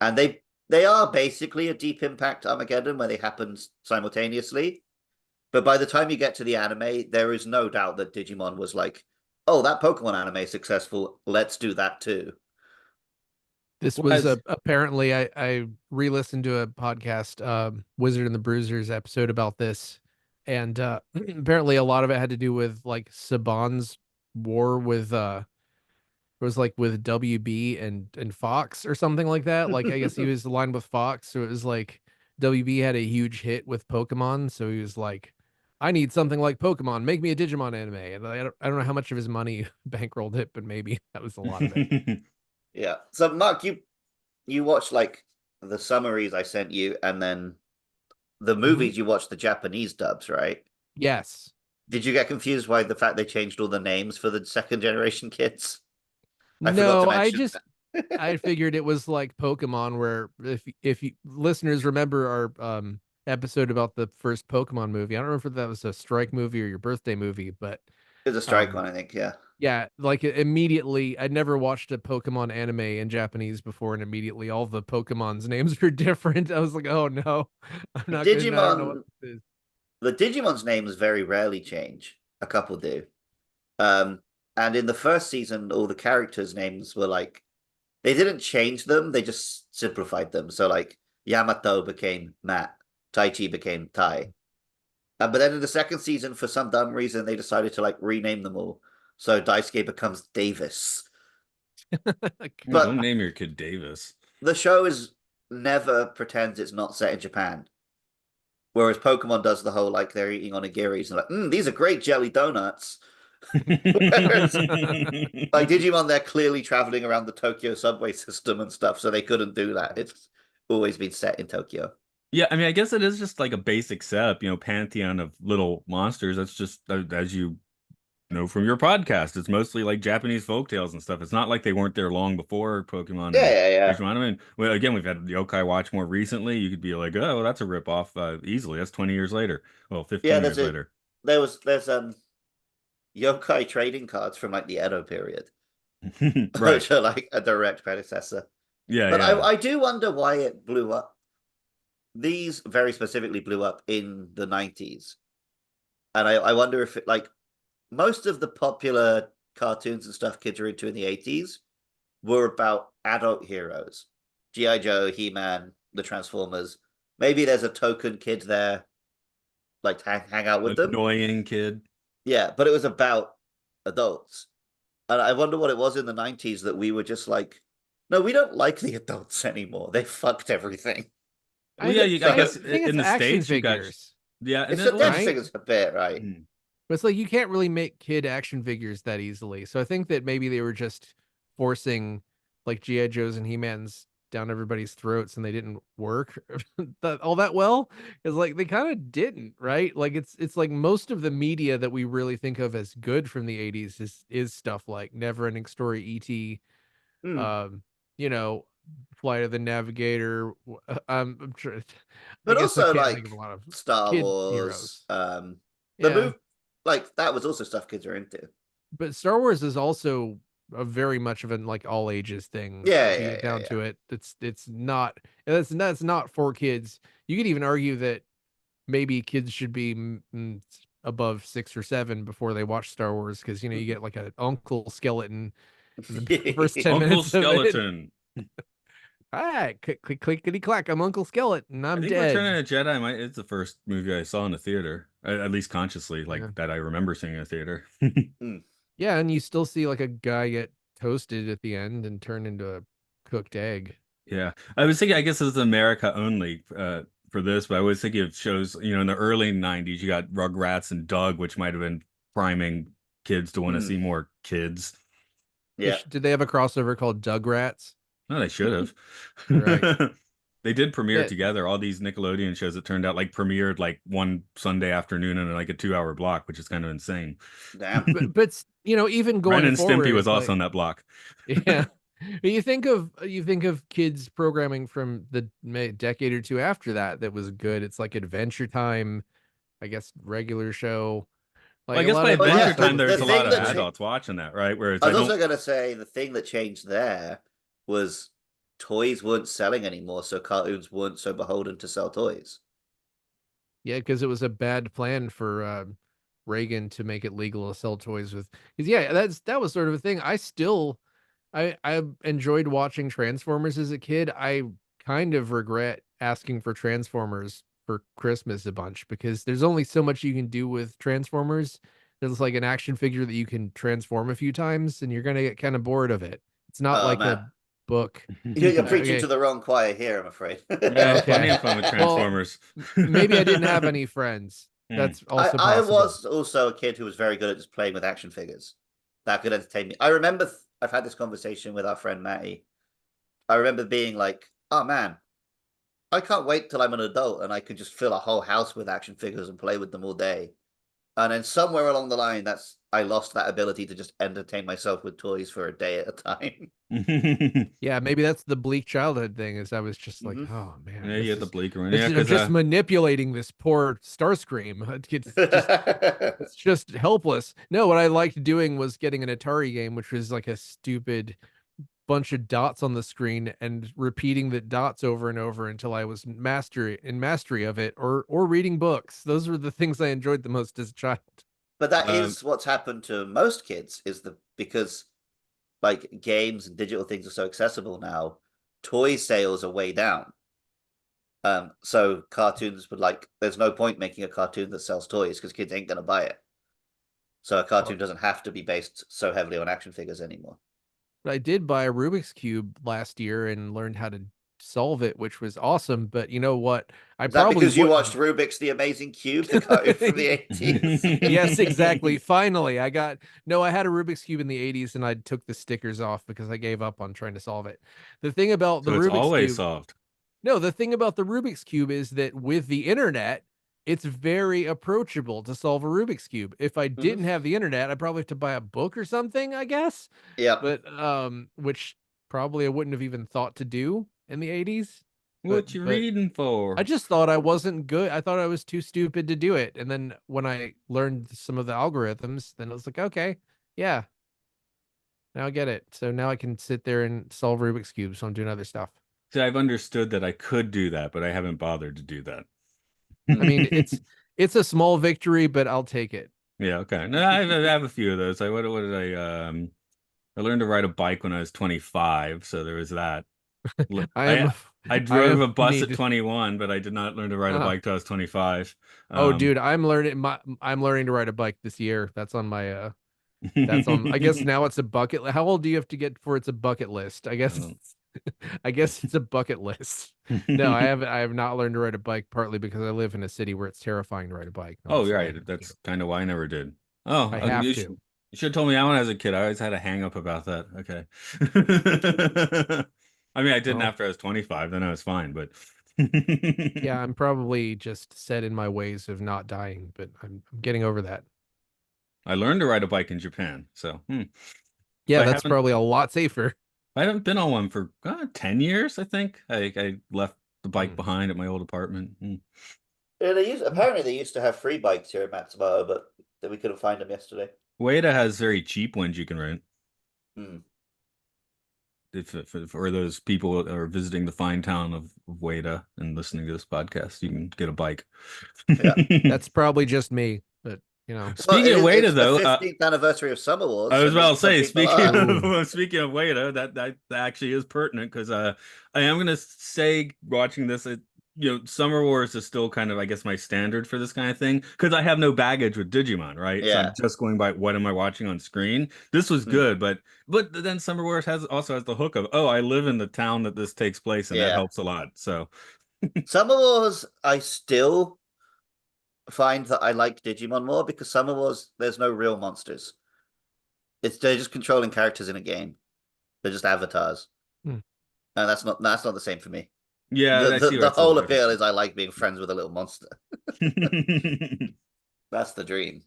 And they are basically a Deep Impact Armageddon where they happen simultaneously. But by the time you get to the anime, there is no doubt that Digimon was like, "Oh, that Pokemon anime is successful. Let's do that too." This well, was as apparently I re-listened to a podcast, Wizard and the Bruisers episode about this, and apparently a lot of it had to do with like Saban's war with it was like with WB and Fox or something like that. Like I guess he was aligned with Fox, so it was like WB had a huge hit with Pokemon, so he was like, I need something like Pokemon. Make me a Digimon anime. And I don't know how much of his money bankrolled it, but maybe that was a lot of it. Yeah. So Mark, you watched like the summaries I sent you, and then the Mhm. movies you watched the Japanese dubs, right? Yes. Did you get confused by the fact they changed all the names for the second generation kids? I forgot to No, mention that. I figured it was like Pokemon, where if you listeners remember our episode about the first Pokemon movie, I don't remember if that was a strike movie or your birthday movie, but It's a strike um one, I think. Yeah. yeah, like immediately I'd never watched a Pokemon anime in Japanese before, and immediately all the Pokemon's names were different. I was like, oh no, I don't know what Digimon, this is. the Digimon's names very rarely change. A couple do. Um, and in the first season, all the characters' names were like they didn't change them; they just simplified them. So like Yamato became Matt, Taichi became Tai. But then in the second season, for some dumb reason, they decided to like rename them all. So Daisuke becomes Davis. Well, don't But name your kid Davis. the show is never pretends it's not set in Japan. Whereas Pokemon does the whole like they're eating onigiris and like, these are great jelly donuts. Whereas like Digimon, they're clearly traveling around the Tokyo subway system and stuff, so they couldn't do that. It's always been set in Tokyo. Yeah, I mean, I guess it is just like a basic setup, pantheon of little monsters. That's just as you know from your podcast. It's mostly like Japanese folktales and stuff. It's not like they weren't there long before Pokemon Yeah, and yeah, yeah. Digimon. I mean, well, again, we've had Yokai Watch more recently. You could be like, oh, well, that's a ripoff easily. That's 20 years later. Well, Yeah, 15 years later. there's yokai trading cards from like the Edo period, Right. which are like a direct predecessor. Yeah, But yeah. I do wonder why it blew up. These very specifically blew up in the 90s. And I wonder if it like most of the popular cartoons and stuff kids are into in the 80s were about adult heroes. G.I. Joe, He-Man, the Transformers. Maybe there's a token kid there, like to hang out with them. Annoying kid. Yeah, but it was about adults. And I wonder what it was in the 90s that we were just like, no, we don't like the adults anymore. They fucked everything. Well, yeah, I I guess think in it's the action States, you got, figures. yeah, and It's then, the well, action figures a bit, right? But it's like you can't really make kid action figures that easily. So I think that maybe they were just forcing like G.I. Joes and He-Mans down everybody's throats and they didn't work all that well. Because like they kind of didn't, right? Like it's like most of the media that we really think of as good from the 80s is stuff like Never Ending Story, E.T., Hmm. um, you know, Flight of the Navigator. I'm sure I But guess I also can't think of a like lot of Star kid Wars, heroes. the Yeah. move, like that was also stuff kids are into. But Star Wars is also a very much of an like all ages thing. Yeah, If you yeah, get yeah, down yeah. to it, it's not that's not for kids. You could even argue that maybe kids should be above 6 or 7 before they watch Star Wars because you get like an Uncle Skeleton in the first 10 Uncle minutes of it. Skeleton. All right, click click clickety clack. I'm Uncle Skeleton. I I'm think Return dead. of the Jedi it's the first movie I saw in the theater, at least consciously, like Yeah, that I remember seeing in a theater. Hmm. yeah, and you still see like a guy get toasted at the end and turn into a cooked egg. Yeah, I was thinking, I guess it's America only for this, but I was thinking of shows, in the early 90s, you got Rugrats and Doug, which might have been priming kids to want to Hmm. see more kids. Yeah. Did they have a crossover called Dugrats? No, they should Right. have. They did premiere Yeah. together. All these Nickelodeon shows, it turned out, like premiered like one Sunday afternoon in like a 2-hour block, which is kind of insane. Damn. But even Ren going and Stimpy forward, was also like on that block. yeah, you think of kids programming from the decade or two after that was good. It's like Adventure Time, I guess regular show, Well, like I a guess lot by of Well, that Adventure yeah, stuff Time, was the there's a pretty lot thing of that bad. adults watching that, right? Whereas I I was also don't. going to say the thing that changed there was toys weren't selling anymore, so cartoons weren't so beholden to sell toys. Yeah, because it was a bad plan for Reagan to make it legal to sell toys with. Because yeah, that was sort of a thing. I enjoyed watching Transformers as a kid. I kind of regret asking for Transformers for Christmas a bunch because there's only so much you can do with Transformers. There's like an action figure that you can transform a few times, and you're gonna get kind of bored of it. It's not Oh like man, a book. you're preaching to Okay, the wrong choir here, I'm afraid. Yeah, I had plenty okay. of fun with Well, Transformers. maybe I didn't have any friends. Hmm. That's also I possible. was also a kid who was very good at just playing with action figures. That could entertain me. I remember I've had this conversation with our friend Matty. I remember being like, "Oh man, I can't wait till I'm an adult and I can just fill a whole house with action figures and play with them all day." And then somewhere along the line, that's I lost that ability to just entertain myself with toys for a day at a time. Yeah, maybe that's the bleak childhood thing. Is I was just like, Hmm. oh man, Yeah, you had the bleaker one. this Yeah, is I'm because just manipulating this poor Starscream. It's just helpless. No, what I liked doing was getting an Atari game, which was like a stupid bunch of dots on the screen and repeating the dots over and over until I was mastery of it, or reading books. Those were the things I enjoyed the most as a child. But that um, is what's happened to most kids is the because like games and digital things are so accessible now, toy sales are way down. So cartoons would like there's no point making a cartoon that sells toys because kids ain't gonna buy it. So a cartoon doesn't have to be based so heavily on action figures anymore. I did buy a Rubik's Cube last year and learned how to solve it, which was awesome. But you know what? I Is that probably because you watched wouldn't. Rubik's The Amazing Cube, the cartoon from the 80s? Yes, exactly. Finally, I got no, I had a Rubik's Cube in the 80s and I took the stickers off because I gave up on trying to solve it. The thing about the So it's Rubik's always Cube, solved. no, the thing about the Rubik's Cube is that with the internet, it's very approachable to solve a Rubik's Cube. If I Mhm. didn't have the internet, I'd probably have to buy a book or something, I guess. Yep. But which probably I wouldn't have even thought to do in the 80s. What you But reading for? I just thought I wasn't good. I thought I was too stupid to do it. And then when I learned some of the algorithms, then I was like, okay, yeah, now I get it. So now I can sit there and solve Rubik's cubes. So I'm doing other stuff. See, I've understood that I could do that, but I haven't bothered to do that. I mean, it's a small victory, but I'll take it. Yeah, okay. No, I have a few of those. What did I learned to ride a bike when I was 25, so there was that. I I am I I drove am a bus at need 21, but I did not learn to ride a uh, bike till I was 25. oh Um, dude, I'm learning to ride a bike this year. That's on my that's on I guess now it's a bucket. How old do you have to get before it's a bucket list? I guess um, I guess it's a bucket list. No, I have not learned to ride a bike partly because I live in a city where it's terrifying to ride a bike. Oh, Honestly, right. That's kind of why I never did. Oh, I have you to. should have told me that when I was a kid. I always had a hang up about that. Okay. I mean, I didn't Well, after I was 25, then I was fine, but yeah, I'm probably just set in my ways of not dying, but I'm getting over that. I learned to ride a bike in Japan. So, Yeah, but that's probably a lot safer. I haven't been on one for 10 years, I think. I left the bike Hmm. behind at my old apartment. Yeah, apparently they used to have free bikes here in Matsumoto, but we couldn't find them yesterday. Ueda has very cheap ones you can rent. Hmm. If for those people that are visiting the fine town of Ueda and listening to this podcast, you can get a bike. Yeah. That's probably just me, but you know. Well, Speaking of Ueda, it's the though, 15th anniversary of Summer I Wars, was so about maybe to some say, people speaking are. Ooh. of speaking of Ueda, that actually is pertinent because I am gonna say watching this, Summer Wars is still kind of, I guess, my standard for this kind of thing because I have no baggage with Digimon, right? So I'm Yeah. just going by what am I watching on screen. This was Hmm. good, but then Summer Wars also has the hook of, oh, I live in the town that this takes place, and that Yeah. helps a lot. So Summer Wars, I still find that I like Digimon more because Summer Wars, there's no real monsters. They're just controlling characters in a game. They're just avatars. Hmm. And that's not the same for me. yeah, The I the, see where the it's a little whole appeal different. is I like being friends with a little monster. That's the dream.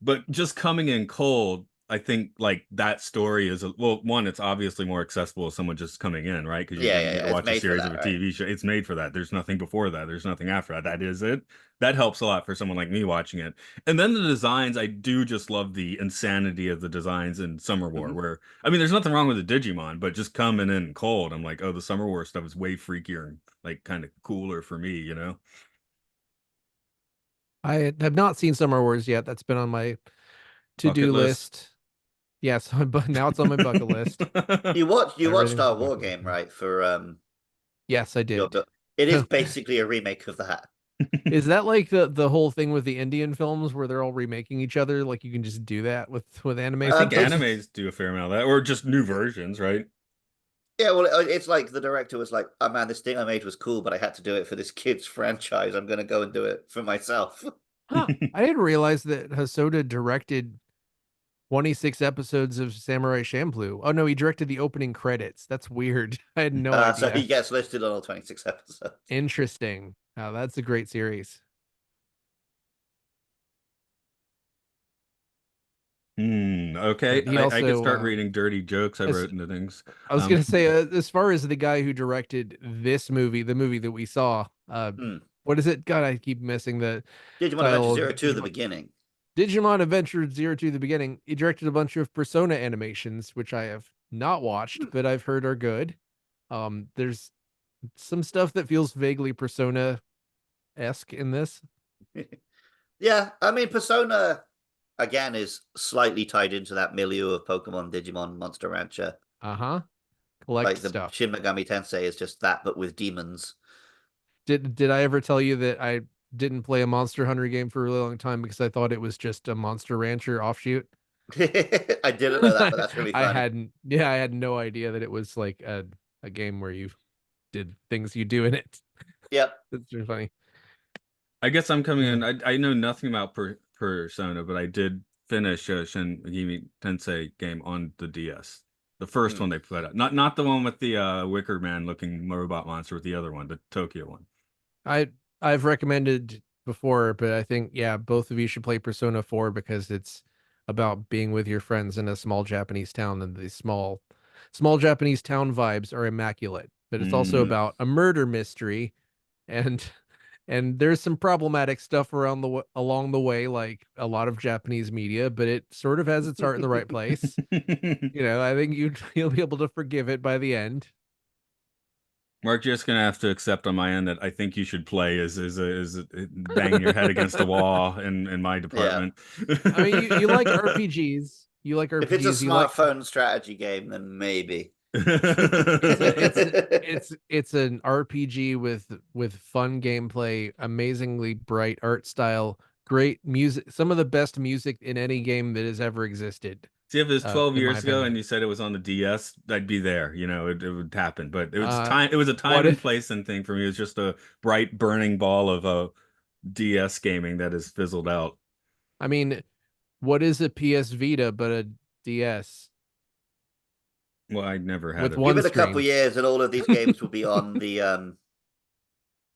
But just coming in cold, I think like that story is well, one, it's obviously more accessible to someone just coming in, right? Because Yeah, you yeah, get to yeah. It's watch a made for series that, of a right? TV show. It's made for that. There's nothing before that. There's nothing after that. That is it. That helps a lot for someone like me watching it. And then the designs, I do just love the insanity of the designs in Summer War, Hmm. where I mean, there's nothing wrong with the Digimon, but just coming in cold, I'm like, oh, the Summer War stuff is way freakier and like kind of cooler for me, you know? I have not seen Summer Wars yet. That's been on my Bucket to-do list. list. Yes, but now it's on my bucket list. You watched Everything's a our war bucket list game, now. right? For Yes, I your did. it is basically a remake of that. Is that like the whole thing with the Indian films where they're all remaking each other? Like you can just do that with I anime think It's sometimes? animes do a fair amount of that, or just new versions, right? Yeah, well, it's like the director was like, "Oh man, this thing I made was cool, but I had to do it for this kid's franchise. I'm gonna go and do it for myself." Huh. I didn't realize that Hosoda directed 26 episodes of Samurai Champloo. Oh no, he directed the opening credits. That's weird. I had no So idea. he gets listed on all 26 episodes. Interesting. Oh, that's a great series. Okay. But he I could also start reading dirty jokes I as wrote into things. I was Um, gonna say, as far as the guy who directed this movie, the movie that we saw, Hmm. what is it? God, I keep missing the Digimon Adventure title. Zero Two: The Beginning. Digimon Adventure Zero to the beginning. He directed a bunch of Persona animations, which I have not watched, but I've heard are good. There's some stuff that feels vaguely Persona-esque in this. Yeah, I mean, Persona again is slightly tied into that milieu of Pokemon, Digimon, Monster Rancher. Uh-huh. Collect Like the stuff. Shin Megami Tensei is just that, but with demons. Did I ever tell you that I didn't play a Monster Hunter game for a really long time because I thought it was just a Monster Rancher offshoot? I didn't know that, but that's really I funny. hadn't, yeah, I had no idea that it was like a game where you did things you do in it. Yep. It's really funny. I guess I'm coming Yeah. in. I know nothing about Persona, but I did finish a Shin Megami Tensei game on the DS. The first one they put out. Not the one with the Wicker Man looking robot monster, with the other one, the Tokyo one. I've recommended before, but I think both of you should play Persona 4 because it's about being with your friends in a small Japanese town, and the small Japanese town vibes are immaculate. But it's also Mm. about a murder mystery, and there's some problematic stuff along the way, like a lot of Japanese media, but it sort of has its heart in the right place. I think you'll be able to forgive it by the end. Mark, you're just gonna have to accept on my end that I think you should play is banging your head against a wall in my Yeah. department. I mean, you like RPGs. You like If it's a RPGs. You like smartphone strategy game, then maybe. it's an RPG with fun gameplay, amazingly bright art style, great music, some of the best music in any game that has ever existed. See, if it was 12 In my years ago and opinion. you said it was on the DS, I'd be there. It would happen. But it was Uh, time. It was a time what and if place and thing for me. It was just a bright burning ball of DS gaming that has fizzled out. I mean, what is a PS Vita but a DS Well, I never had with a Give one it a couple screen? years, and all of these games will be on the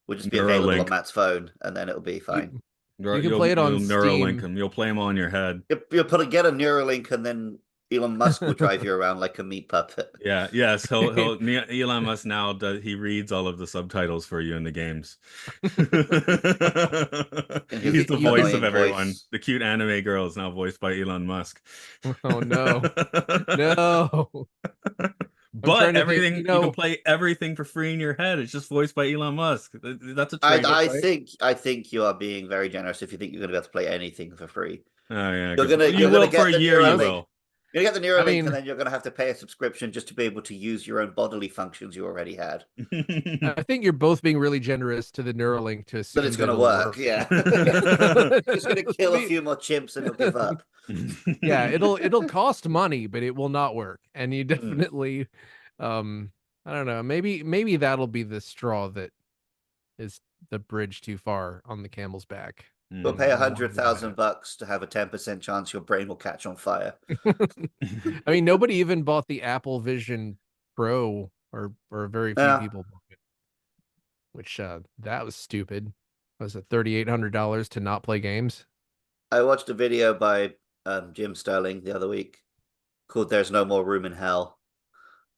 will just be available on Neuralink. Matt's phone, and then it'll be You fine. you can play it You'll on Neuralink Steam. them. You'll play them on your head. Get a Neuralink, and then Elon Musk will drive you around like a meat puppet. Yeah, yes, he'll Elon Musk now he reads all of the subtitles for you in the games. And he'll He's get the your voice of annoying everyone. voice. The cute anime girl is now voiced by Elon Musk. Oh no. No. I'm But trying to think, everything you can play everything for free in your head. It's just voiced by Elon Musk. That's a trade-off, right? I think you are being very generous if you think you're gonna be able to play anything for free. Oh yeah, You're good. gonna Well, you you're gonna will for get a the year. You Neuralink. will. You're gonna get the I Neuralink, and mean, then you're gonna have to pay a subscription just to be able to use your own bodily functions you already had. I think you're both being really generous to the Neuralink to But assume it's that gonna it'll work, work. yeah. Yeah. Just gonna kill a few more chimps and he'll give up. Yeah, it'll cost money, but it will not work. And you Mm. definitely I don't know, maybe that'll be the straw that is the bridge too far on the camel's back. We'll And pay we'll have to buy it. $100,000 to have a 10% chance your brain will catch on fire. I mean, nobody even bought the Apple Vision Pro, or very few Yeah. people bought it, which that was stupid. Was it $3,800 to not play games? I watched a video by Jim Sterling the other week called "There's No More Room in Hell,"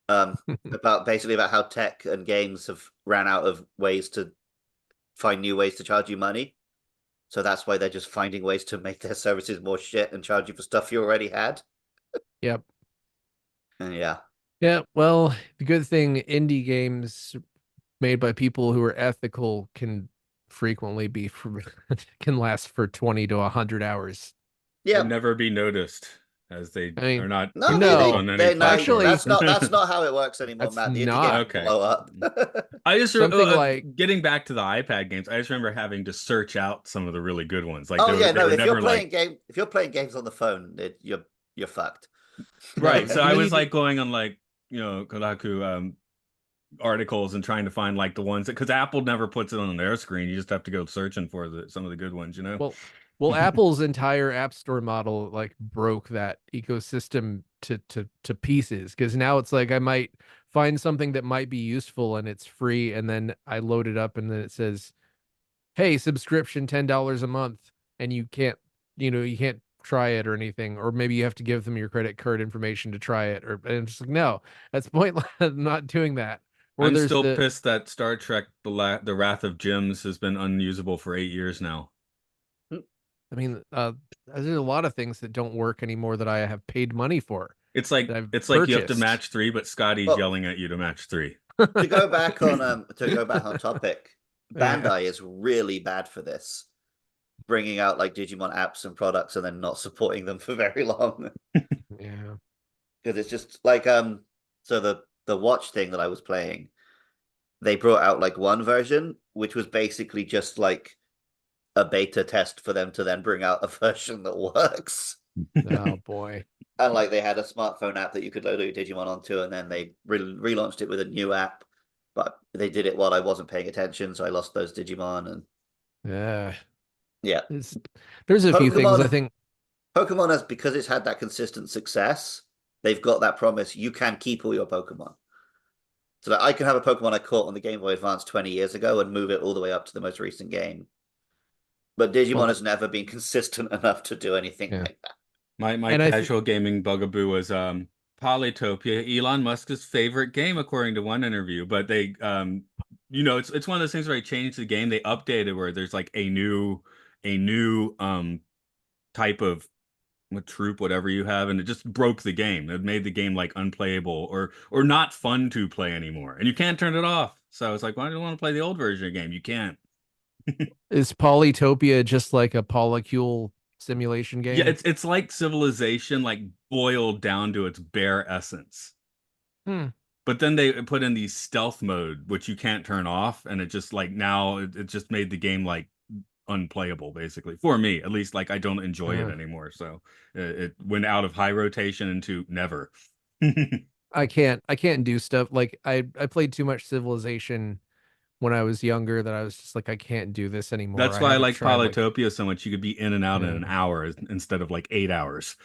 about how tech and games have ran out of ways to find new ways to charge you money. So that's why they're just finding ways to make their services more shit and charge you for stuff you already had. Yep. And yeah. Yeah, well, the good thing, indie games made by people who are ethical can frequently can last for 20 to 100 hours. Yeah. And never be noticed, as they I mean, are not No, released no, on any they no, actually, platform. that's not how it works anymore, that's Matt. The indie not game Okay. blow up. I just something like getting back to the iPad games. I just remember having to search out some of the really good ones. Like Oh yeah, they no, were never like if you're playing games on the phone, you're fucked. right. So I was need like going on like Kodaku articles and trying to find like the ones because Apple never puts it on their screen. You just have to go searching for some of the good ones. well, Apple's entire App Store model like broke that ecosystem to pieces, because now it's like I might find something that might be useful and it's free, and then I load it up and then it says, hey, subscription $10 a month, and you can't try it or anything, or maybe you have to give them your credit card information to try it, and it's just like, no, that's pointless. I'm not doing that. Or I'm there's still the pissed that Star Trek the Wrath of Gems has been unusable for 8 years now. I mean, there's a lot of things that don't work anymore that I have paid money for, It's that like I've you have to purchased. match 3, but Scotty's Well, yelling at you to match 3. to go back on topic, Yeah. Bandai is really bad for this, bringing out like Digimon apps and products and then not supporting them for very long. Yeah. Because it's just like so the watch thing that I was playing, they brought out like one version which was basically just like a beta test for them to then bring out a version that works. Oh boy. And like they had a smartphone app that you could load your Digimon onto, and then they relaunched it with a new app. but they did it while I wasn't paying attention, so I lost those Digimon. And Yeah. yeah, It's there's a few things I Pokemon. think. Pokemon has, because it's had that consistent success, they've got that promise you can keep all your Pokemon. So that I can have a Pokemon I caught on the Game Boy Advance 20 years ago and move it all the way up to the most recent game. But Digimon Well, has never been consistent enough to do anything yeah. like that. My And I think casual gaming bugaboo was Polytopia, Elon Musk's favorite game, according to one interview. But they it's one of those things where they changed the game, they updated where there's like a new type of troop, whatever you have, and it just broke the game. It made the game like unplayable or not fun to play anymore. And you can't turn it off. So it's like, why do you want to play the old version of the game? You can't. is Polytopia just like a polycule simulation Yeah, game? it's like Civilization, like boiled down to its bare essence. Hmm. But then they put in the stealth mode, which you can't turn off, and it just like now it just made the game like unplayable, basically. For me, at least, like I don't enjoy it Uh, anymore. So it went out of high rotation into never. I can't do stuff like I played too much Civilization when I was younger that I was just like I can't do this anymore. That's I why I haven't like tried like Polytopia so much. You could be in and out in yeah. an hour instead of like 8 hours.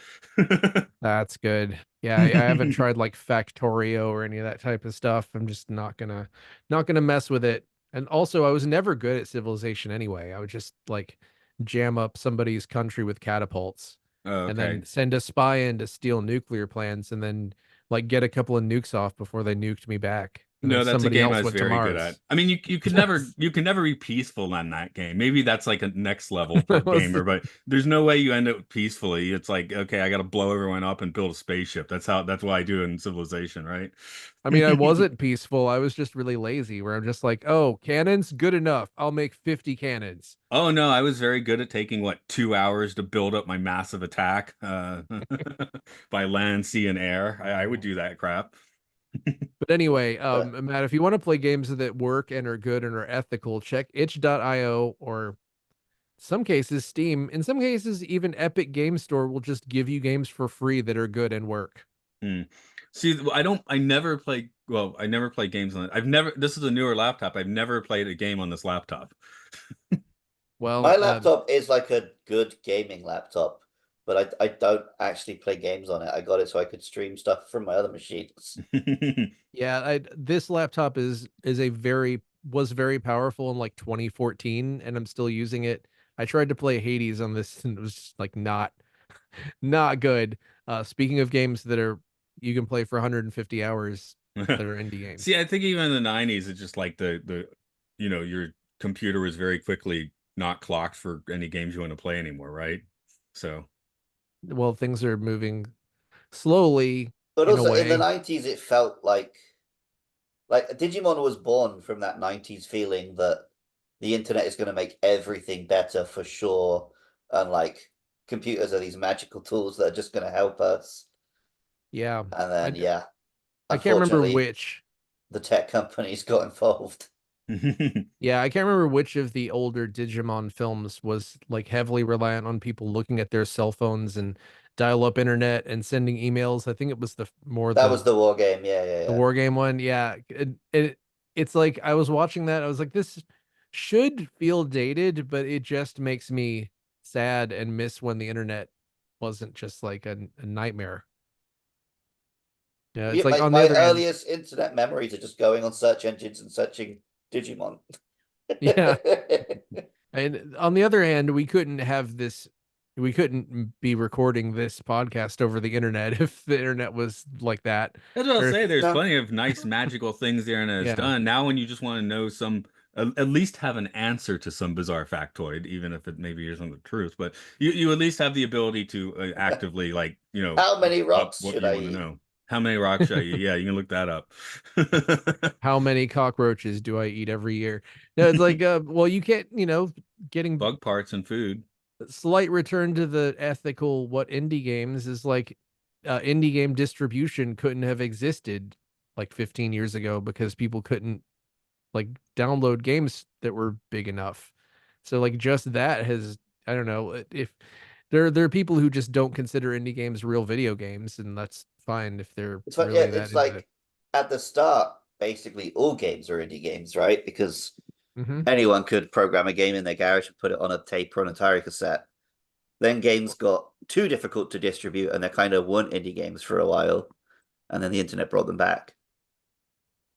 That's good. Yeah, I haven't tried like Factorio or any of that type of stuff. I'm just not gonna mess with it. And also, I was never good at Civilization anyway. I would just like jam up somebody's country with catapults Oh, and okay. then send a spy in to steal nuclear plants and then like get a couple of nukes off before they nuked me back. And then No, that's a somebody game I else was went to very good at. Mars. I mean, you could never Yes. you can never be peaceful on that game. Maybe that's like a next level That was gamer, but there's no way you end up peacefully. It's like, okay, I got to blow everyone up and build a spaceship. That's what I do in Civilization, right? I mean, I wasn't peaceful. I was just really lazy, where I'm just like, oh, cannons, good enough. I'll make 50 cannons. Oh no, I was very good at taking what 2 hours to build up my massive attack by land, sea, and air. I would do that crap. But anyway, But Matt, if you want to play games that work and are good and are ethical, check itch.io or some cases Steam. In some cases, even Epic Game Store will just give you games for free that are good and work. Hmm. See, I never play, well, I never play games on it. This is a newer laptop. I've never played a game on this laptop. my Well, laptop is like a good gaming laptop, but I don't actually play games on it. I got it so I could stream stuff from my other machines. yeah, this laptop is a very was very powerful in like 2014, and I'm still using it. I tried to play Hades on this, and it was just like not good. Speaking of games that are you can play for 150 hours that are indie See, games. I think even in the 90s, it's just like your computer was very quickly not clocked for any games you want to play anymore, right? So, Well, things are moving slowly But in a also in the way. 90s, it felt like Digimon was born from that 90s feeling that the internet is going to make everything better for sure. And like computers are these magical tools that are just going to help us. Yeah. And I then, yeah, I can't remember unfortunately, which. the tech companies got involved. Yeah, I can't remember which of the older Digimon films was like heavily reliant on people looking at their cell phones and dial-up internet and sending emails. I think it was the more That was the war game. Yeah, yeah, the yeah. war game one. Yeah. It's like I was watching that. I was like, this should feel dated, but it just makes me sad and miss when the internet wasn't just like a nightmare. Yeah, it's Yeah, like on the my other hand, earliest internet memories are just going on search engines and searching Digimon. yeah. And on the other hand, we couldn't be recording this podcast over the internet if the internet was like that. That's what I'll Or say. if, There's No, plenty of nice magical things the internet has yeah. done. Now, when you just want to know at least have an answer to some bizarre factoid, even if it maybe isn't the truth, but you at least have the ability to actively, like, how many look up rocks what should you I want to eat? know. How many rocks should I eat? Yeah, you can look that up. How many cockroaches do I eat every year? No, it's like well, you can't, getting Bug parts and food. slight return to the ethical what indie games is like indie game distribution couldn't have existed like 15 years ago because people couldn't like download games that were big enough. So like just that has I don't know if there are people who just don't consider indie games real video games and that's fine if they're It's fun. Yeah, really that it's into it. like at the start, basically all games are indie games, right? Because Hmm. anyone could program a game in their garage and put it on a tape or an Atari cassette. Then games got too difficult to distribute, and they kind of weren't indie games for a while, and then the internet brought them back.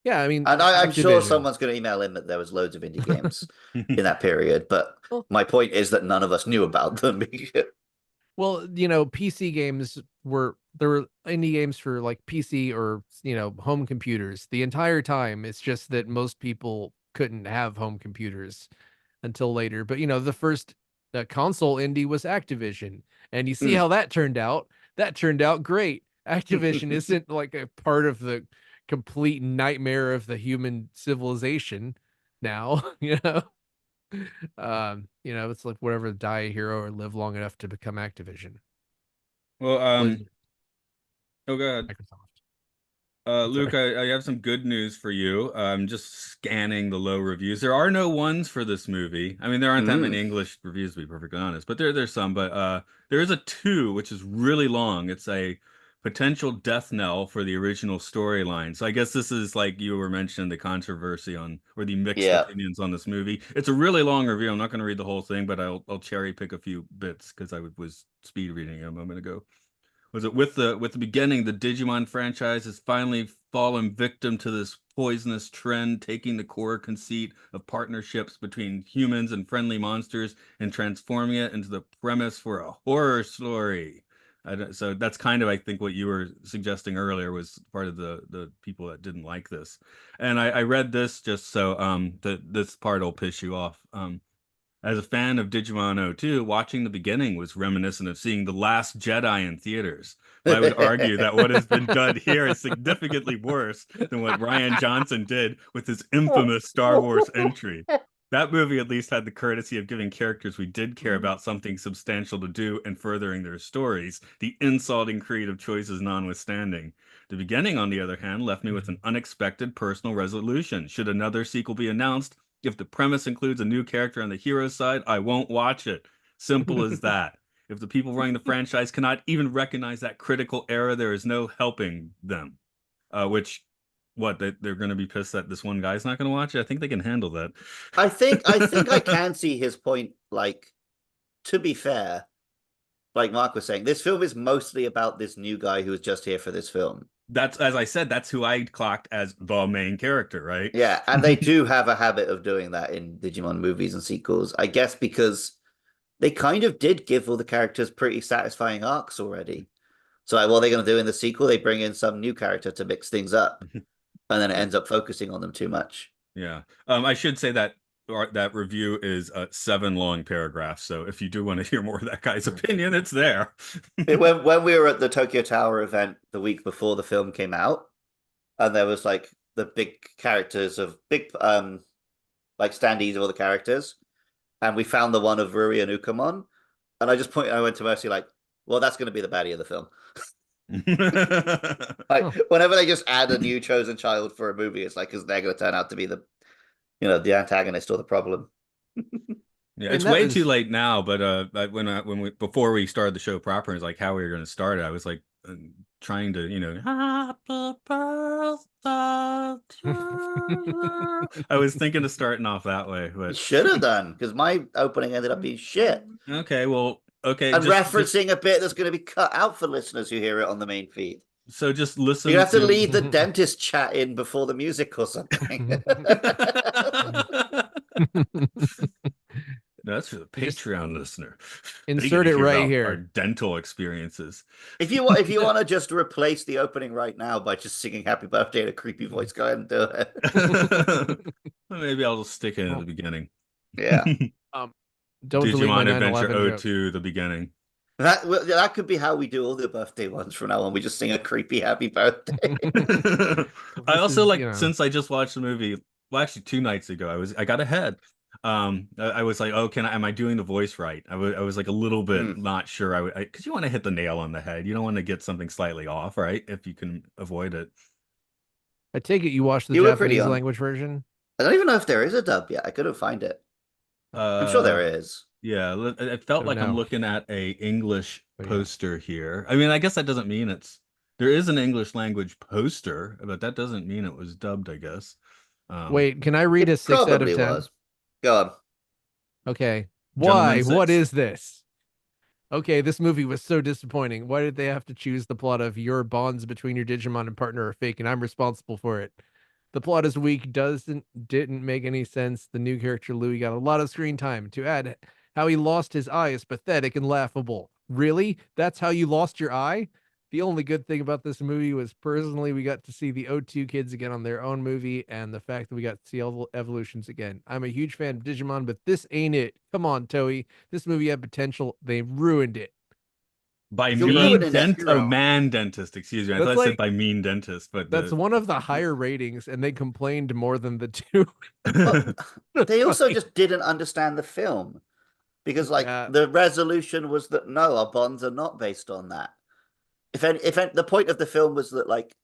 Yeah, I mean, And I'm sure Activision. someone's going to email in that there was loads of indie games in that period, but Well, my point is that none of us knew about them. well, PC games there were indie games for like PC or home computers the entire time. It's just that most people couldn't have home computers until later. But the first console indie was Activision, and you see Mm. how that turned out. That turned out great. Activision isn't like a part of the complete nightmare of the human civilization now. It's like whatever, die a hero or live long enough to become Activision. Well, Blizzard, oh god. Microsoft. Luke, Sorry. I have some good news for you. I'm just scanning the low reviews. There are no ones for this movie. I mean, there aren't that many Mm. English reviews, to be perfectly honest, but there's some. But there is a two, which is really long. It's a potential death knell for the original storyline. So I guess this is like you were mentioning the controversy on or the mixed Yeah. opinions on this movie. It's a really long review. I'm not going to read the whole thing, but I'll cherry pick a few bits because I was speed reading it a moment ago. Was it with the beginning, the Digimon franchise has finally fallen victim to this poisonous trend, taking the core conceit of partnerships between humans and friendly monsters and transforming it into the premise for a horror story. So that's kind of, I think, what you were suggesting earlier was part of the people that didn't like this. And I read this just so this part will piss you off. As a fan of Digimon 02, watching the beginning was reminiscent of seeing The Last Jedi in theaters. But I would argue that what has been done here is significantly worse than what Rian Johnson did with his infamous Star Wars entry. That movie at least had the courtesy of giving characters we did care about something substantial to do and furthering their stories, the insulting creative choices notwithstanding. The beginning, on the other hand, left me with an unexpected personal resolution. Should another sequel be announced, if the premise includes a new character on the hero side, I won't watch it. Simple as that. If the people running the franchise cannot even recognize that critical error, there is no helping them. Which, what, they're going to be pissed that this one guy's not going to watch it? I think they can handle that. I think I can see his point. Like, to be fair, like Mark was saying, this film is mostly about this new guy who was just here for this film. That's, as I said, that's who I clocked as the main character, right? Yeah, and they do have a habit of doing that in Digimon movies and sequels. I guess because they kind of did give all the characters pretty satisfying arcs already. So like, what are they going to do in the sequel? They bring in some new character to mix things up, and then it ends up focusing on them too much. Yeah. I should say that that review is 7 long paragraphs. So if you do want to hear more of that guy's opinion, it's there. When we were at the Tokyo Tower event the week before the film came out, and there was like the big characters of big like standees of all the characters, and we found the one of Ruri and Ukamon, and I went to Mercy like, well, that's going to be the baddie of the film. Like Oh. whenever they just add a new chosen child for a movie, it's like because they're going to turn out to be the antagonist or the problem. Yeah, And it's that way too was late now. But when we before we started the show proper, and it's like how we were going to start it. I was like trying to happy birthday to you. I was thinking of starting off that way, You but should have done because my opening ended up being shit okay, well, okay, and just referencing a bit that's going to be cut out for listeners who hear it on the main feed. so just You listen have to to. leave the dentist chat in before the music or something. That's for the just Patreon listener. They get insert to it hear right about our here. dental experiences. If you want to just replace the opening right now by just singing "Happy Birthday" in a creepy voice, go ahead and do it. Maybe I'll just stick it in Well, the beginning. Yeah, um, don't delete my Digimon Adventure 9/11 joke. 02, the beginning. that could be how we do all the birthday ones from now on. We just sing a creepy "Happy Birthday." I This also is, like since I just watched the movie, well, actually 2 nights ago, I got ahead. I was like, oh, am I doing the voice right? I was like a little bit Hmm. not sure. Because you want to hit the nail on the head. You don't want to get something slightly off, right? If you can avoid it. I take it you watched the You were pretty Japanese on. language version. I don't even know if there is a dub yet. I couldn't find it. I'm sure Uh, there is. yeah, it felt Don't like I'm know. looking at a English But yeah. poster here. I mean, I guess that doesn't mean it's There is an English language poster, but that doesn't mean it was dubbed, I guess. Um, Wait, can I read a It 6 out of probably 10? was. Go on. Okay. Gentleman Why? What Six. is this? Okay, this movie was so disappointing. Why did they have to choose the plot of your bonds between your Digimon and partner are fake and I'm responsible for it? The plot is weak, didn't make any sense. The new character Louis got a lot of screen time. To add, how he lost his eye is pathetic and laughable. Really? That's how you lost your eye? The only good thing about this movie was personally we got to see the O2 kids again on their own movie and the fact that we got to see all the evolutions again. I'm a huge fan of Digimon, but this ain't it. Come on, Toei. This movie had potential. They ruined it. By You're Zero. mean ruining it. dent oh man dentist, excuse me. I thought That's I said like by mean dentist, but that's the one of the higher ratings, and they complained more than the two. But they also Funny. just didn't understand the film because, like, Yeah, the resolution was that no, our bonds are not based on that. The point of the film was that, like,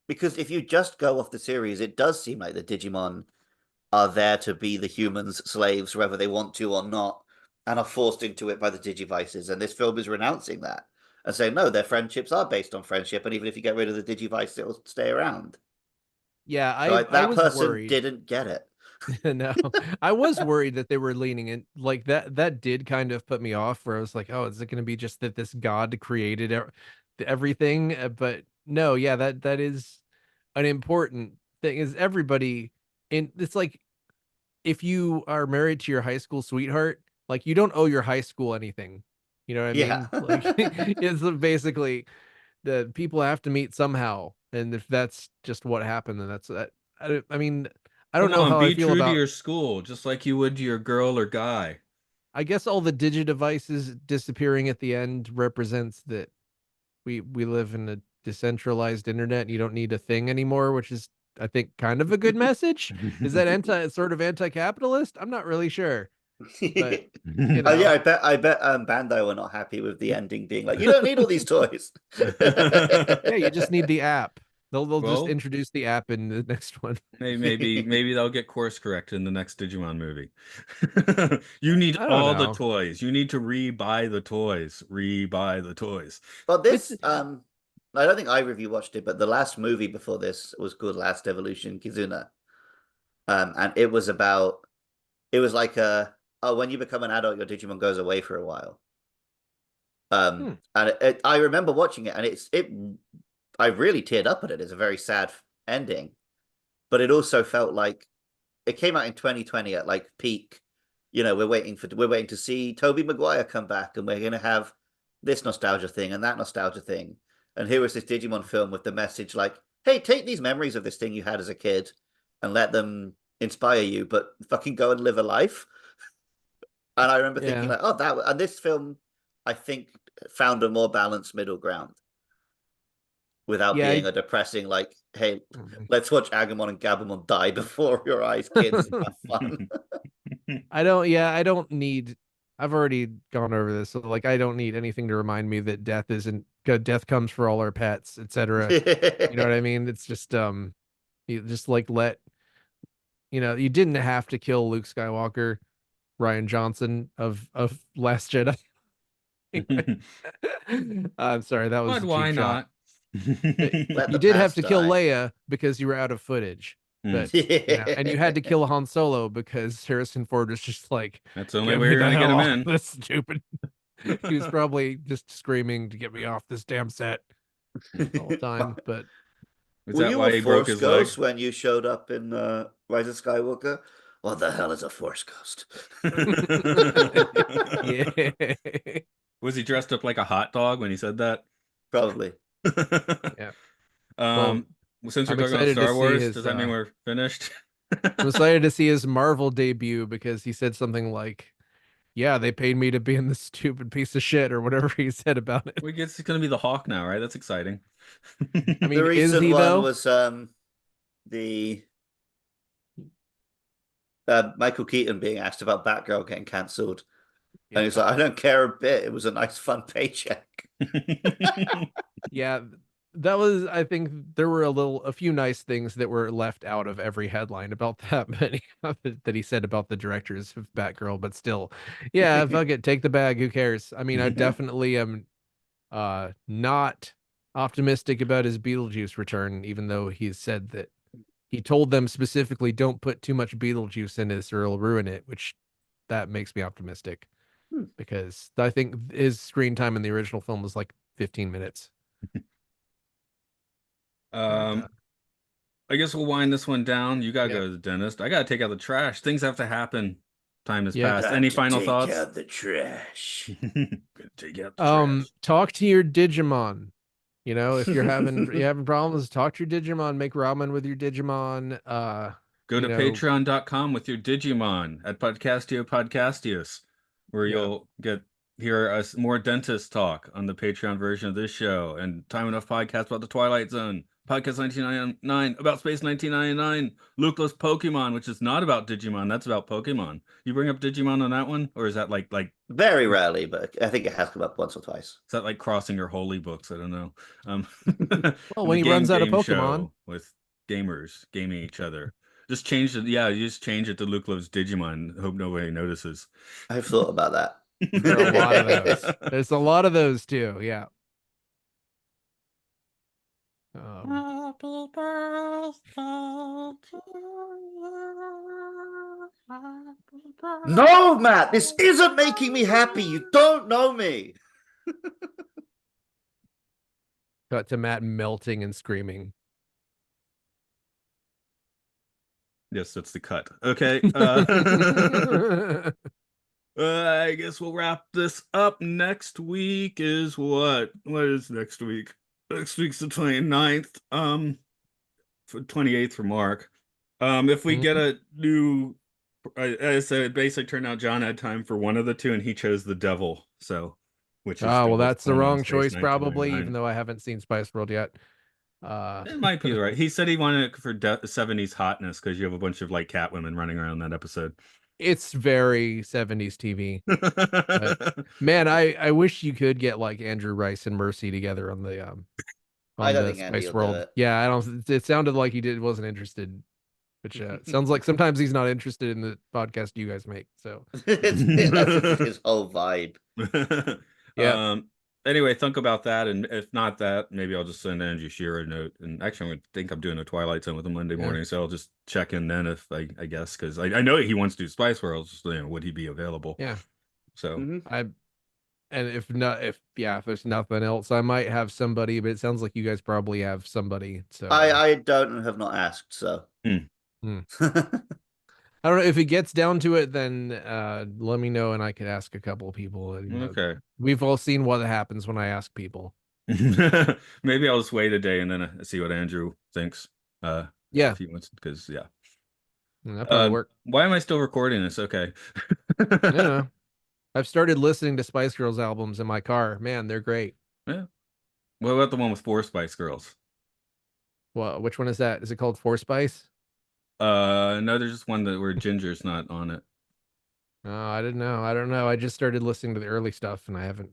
because if you just go off the series, it does seem like the Digimon are there to be the humans' slaves, whether they want to or not, and are forced into it by the Digivices. And this film is renouncing that and saying, no, their friendships are based on friendship, and even if you get rid of the Digivice, it'll stay around. yeah. So I that was person worried. didn't get it. No, I was worried that they were leaning in like that. That did kind of put me off. Where I was like, oh, is it going to be just that this god created everything? But no, yeah, that is an important thing. Is everybody in? It's like if you are married to your high school sweetheart, like you don't owe your high school anything. You know what I Yeah. mean? Like it's basically the people have to meet somehow, and if that's just what happened, then that's that. I mean, I don't Come know on, how I be feel true to about. your school, just like you would to your girl or guy. I guess all the devices disappearing at the end represents that we live in a decentralized internet. And you don't need a thing anymore, which is I think kind of a good message. Is that anti-capitalist? I'm not really sure, but you Oh yeah, know, I bet Bandai were not happy with the ending being like, you don't need all these toys. yeah, you just need the app. They'll just Well, introduce the app in the next one. maybe they'll get course corrected in the next Digimon movie. You need I don't all the know. toys. You need to re-buy the toys. Re-buy the toys. But It's this, I don't think either of you watched it, but the last movie before this was called Last Evolution Kizuna. And it was like oh, when you become an adult, your Digimon goes away for a while. hmm, And I remember watching it, and I really teared up at it. It's a very sad ending, but it also felt like it came out in 2020 at like peak. You know, we're waiting to see Toby Maguire come back, and we're gonna have this nostalgia thing and that nostalgia thing. And here was this Digimon film with the message like, "Hey, take these memories of this thing you had as a kid, and let them inspire you, but fucking go and live a life." And I remember thinking yeah, like, "Oh, that." And this film, I think, found a more balanced middle ground without yeah. being a depressing like, "Hey, Mhm. let's watch Agumon and Gabumon die before your eyes, kids, and have fun." I don't. Yeah, I don't need. I've already gone over this, so like I don't need anything to remind me that death isn't good. Death comes for all our pets, etc. You know what I mean? It's just you just like let you didn't have to kill Luke Skywalker, Ryan Johnson of Last Jedi. I'm sorry, that was But a why cheap shot. not? Let You the did have past to kill die. Leia because you were out of footage, Hmm. but and you had to kill Han Solo because Harrison Ford was just like, That's the only "Get way me you're the gonna get hell him off in. this stupid." He was probably just screaming to get me off this damn set all the time. But Is Were that you a why he broke Force his leg? ghost when you showed up in Rise of Skywalker? What the hell is a Force ghost? yeah, Was he dressed up like a hot dog when he said that? Probably. yeah. Well, Um, since we're I'm talking about excited to Star see Wars, his. does that mean we're finished? I'm excited to see his Marvel debut because he said something like, "Yeah, they paid me to be in this stupid piece of shit" or whatever he said about it. We guess he's gonna be the Hawk now, right? That's exciting. I The mean, is recent he one though? was the Michael Keaton being asked about Batgirl getting cancelled. And he's Yeah. like, I don't care a bit. It was a nice, fun paycheck. Yeah, that was I think there were a few nice things that were left out of every headline about that, but that he said about the directors of Batgirl, but still, yeah, fuck it, take the bag, who cares? I mean, I definitely am not optimistic about his Beetlejuice return, even though he's said that he told them specifically don't put too much Beetlejuice in this or it'll ruin it, which that makes me optimistic Hmm. because I think his screen time in the original film was like 15 minutes. And, Um, I guess we'll wind this one down. You gotta yeah. go to the dentist. I gotta take out the trash. Things have to happen. Time has Yep. passed. Time Any to final take thoughts? out the trash. Gonna take out the trash. Talk to your Digimon. You know, if you're having problems, talk to your Digimon, make ramen with your Digimon. Go You to know, patreon.com with your Digimon at Podcastio Podcastius, where yeah. you'll hear us more dentist talk on the Patreon version of this show, and Time Enough podcast about the Twilight Zone, podcast 1999 about Space 1999, Lucas Pokemon, which is not about Digimon, that's about Pokemon. You bring up Digimon on that one, or is that like Very rarely, but I think it has come up once or twice. is that like crossing your holy books? I don't know. Well, And when the he runs out of game Pokemon, show with gamers gaming each other. Just change it. Yeah, you just change it to Luke Loves Digimon. Hope nobody notices. I've thought about there are a lot of those. that. There's a lot of those too. Yeah. Um, Happy birthday to you. Happy No, Matt, birthday this isn't making me happy. You don't know me. cut to Matt melting and screaming. Yes, that's the cut. Okay. I guess we'll wrap this up. Next week is what? What is next week? Next week's the 29th. For 28th for Mark. If we get a new, I said it basically turned out John had time for one of the two, and he chose the devil. So, which is Oh, well, Devil's that's the Corner on wrong Space choice, probably, even 1999. though I haven't seen Spice World yet. It might be right. He said he wanted it for 70s hotness because you have a bunch of like cat women running around that episode. It's very 70s TV. But man, I wish you could get like Andrew Rice and Mercy together I on don't the think Andy Spice will do World. it. Yeah, I don't. It sounded like he wasn't interested, which sounds like sometimes he's not interested in the podcast you guys make. So That's just his whole vibe. yeah, um anyway, think about that, and if not that, maybe I'll just send Andrew Shearer a note. And actually, I'm doing a Twilight Zone with him Monday yeah, morning, so I'll just check in then if I guess, because I know he wants to do Spice World. Just, would he be available? yeah. So Mhm. And if not, if there's nothing else, I might have somebody, but it sounds like you guys probably have somebody. So I don't have not asked, so. Hmm. I don't know if it gets down to it, then let me know and I could ask a couple of people. Okay. We've all seen what happens when I ask people. Maybe I'll just wait a day and then see what Andrew thinks. Yeah, If he wants, because yeah. that probably work. Why am I still recording this? Okay. I don't know. I've started listening to Spice Girls albums in my car. Man, they're great. Yeah. What about the one with 4 Spice Girls? Well, which one is that? Is it called Four Spice? No, there's just one where Ginger's not on it. Oh, I didn't know. I don't know. I just started listening to the early stuff and I haven't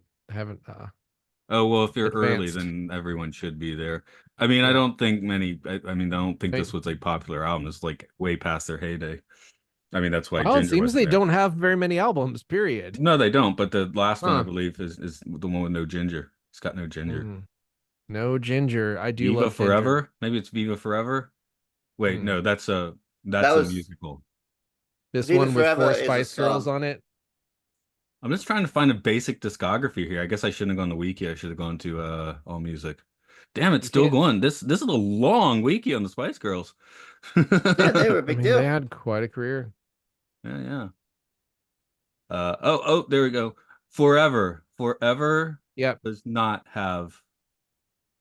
Oh, well, if you're early, advanced. then everyone should be there. I mean, I Yeah. don't think I mean, I don't think Hey. this was a popular album. It's like way past their heyday. I mean, that's why Well, it Ginger seems wasn't they there. don't have very many albums, period. No, they don't. But the last one, I Huh. believe, is the one with no Ginger. It's got no Ginger. No Ginger. I do Viva love Ginger. Forever? Maybe it's Viva Forever. Wait, no, that's a was- musical. This Viva one with Forever Four is a Spice Girls song. on it. I'm just trying to find a basic discography here. I guess I shouldn't have gone to Wiki. I should have gone to All Music. Damn, it's You still can't- going. This is a long wiki on the Spice Girls. Yeah, they were a I big mean, deal. they had quite a career. Yeah. Oh, there we go. Forever Yep. does not have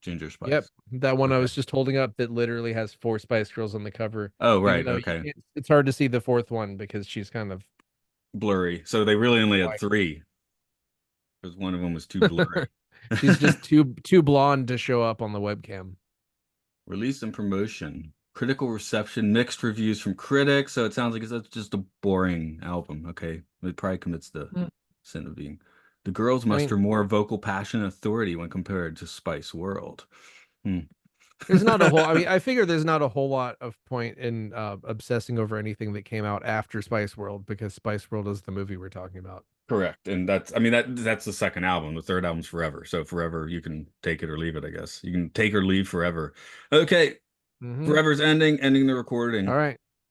Ginger Spice. Yep. That one I Okay. was just holding up that literally has Four Spice Girls on the cover. Oh, Even right. though Okay. it's hard to see the fourth one because she's kind of Blurry. So they really only had White. 3 because one of them was too blurry. she's just too blonde to show up on the webcam. Release and promotion. Critical reception, mixed reviews from critics. So it sounds like it's just a boring album. Okay. It probably commits the sin of being. The girls muster more vocal passion and authority when compared to Spice World. There's not a whole, I mean, I figure there's not a whole lot of point in obsessing over anything that came out after Spice World because Spice World is the movie we're talking about. Correct. And that's that's the second album. The third album's Forever. So Forever, you can take it or leave it, I guess. You can take or leave Forever. Okay. Mhm. Forever's ending the recording. All right.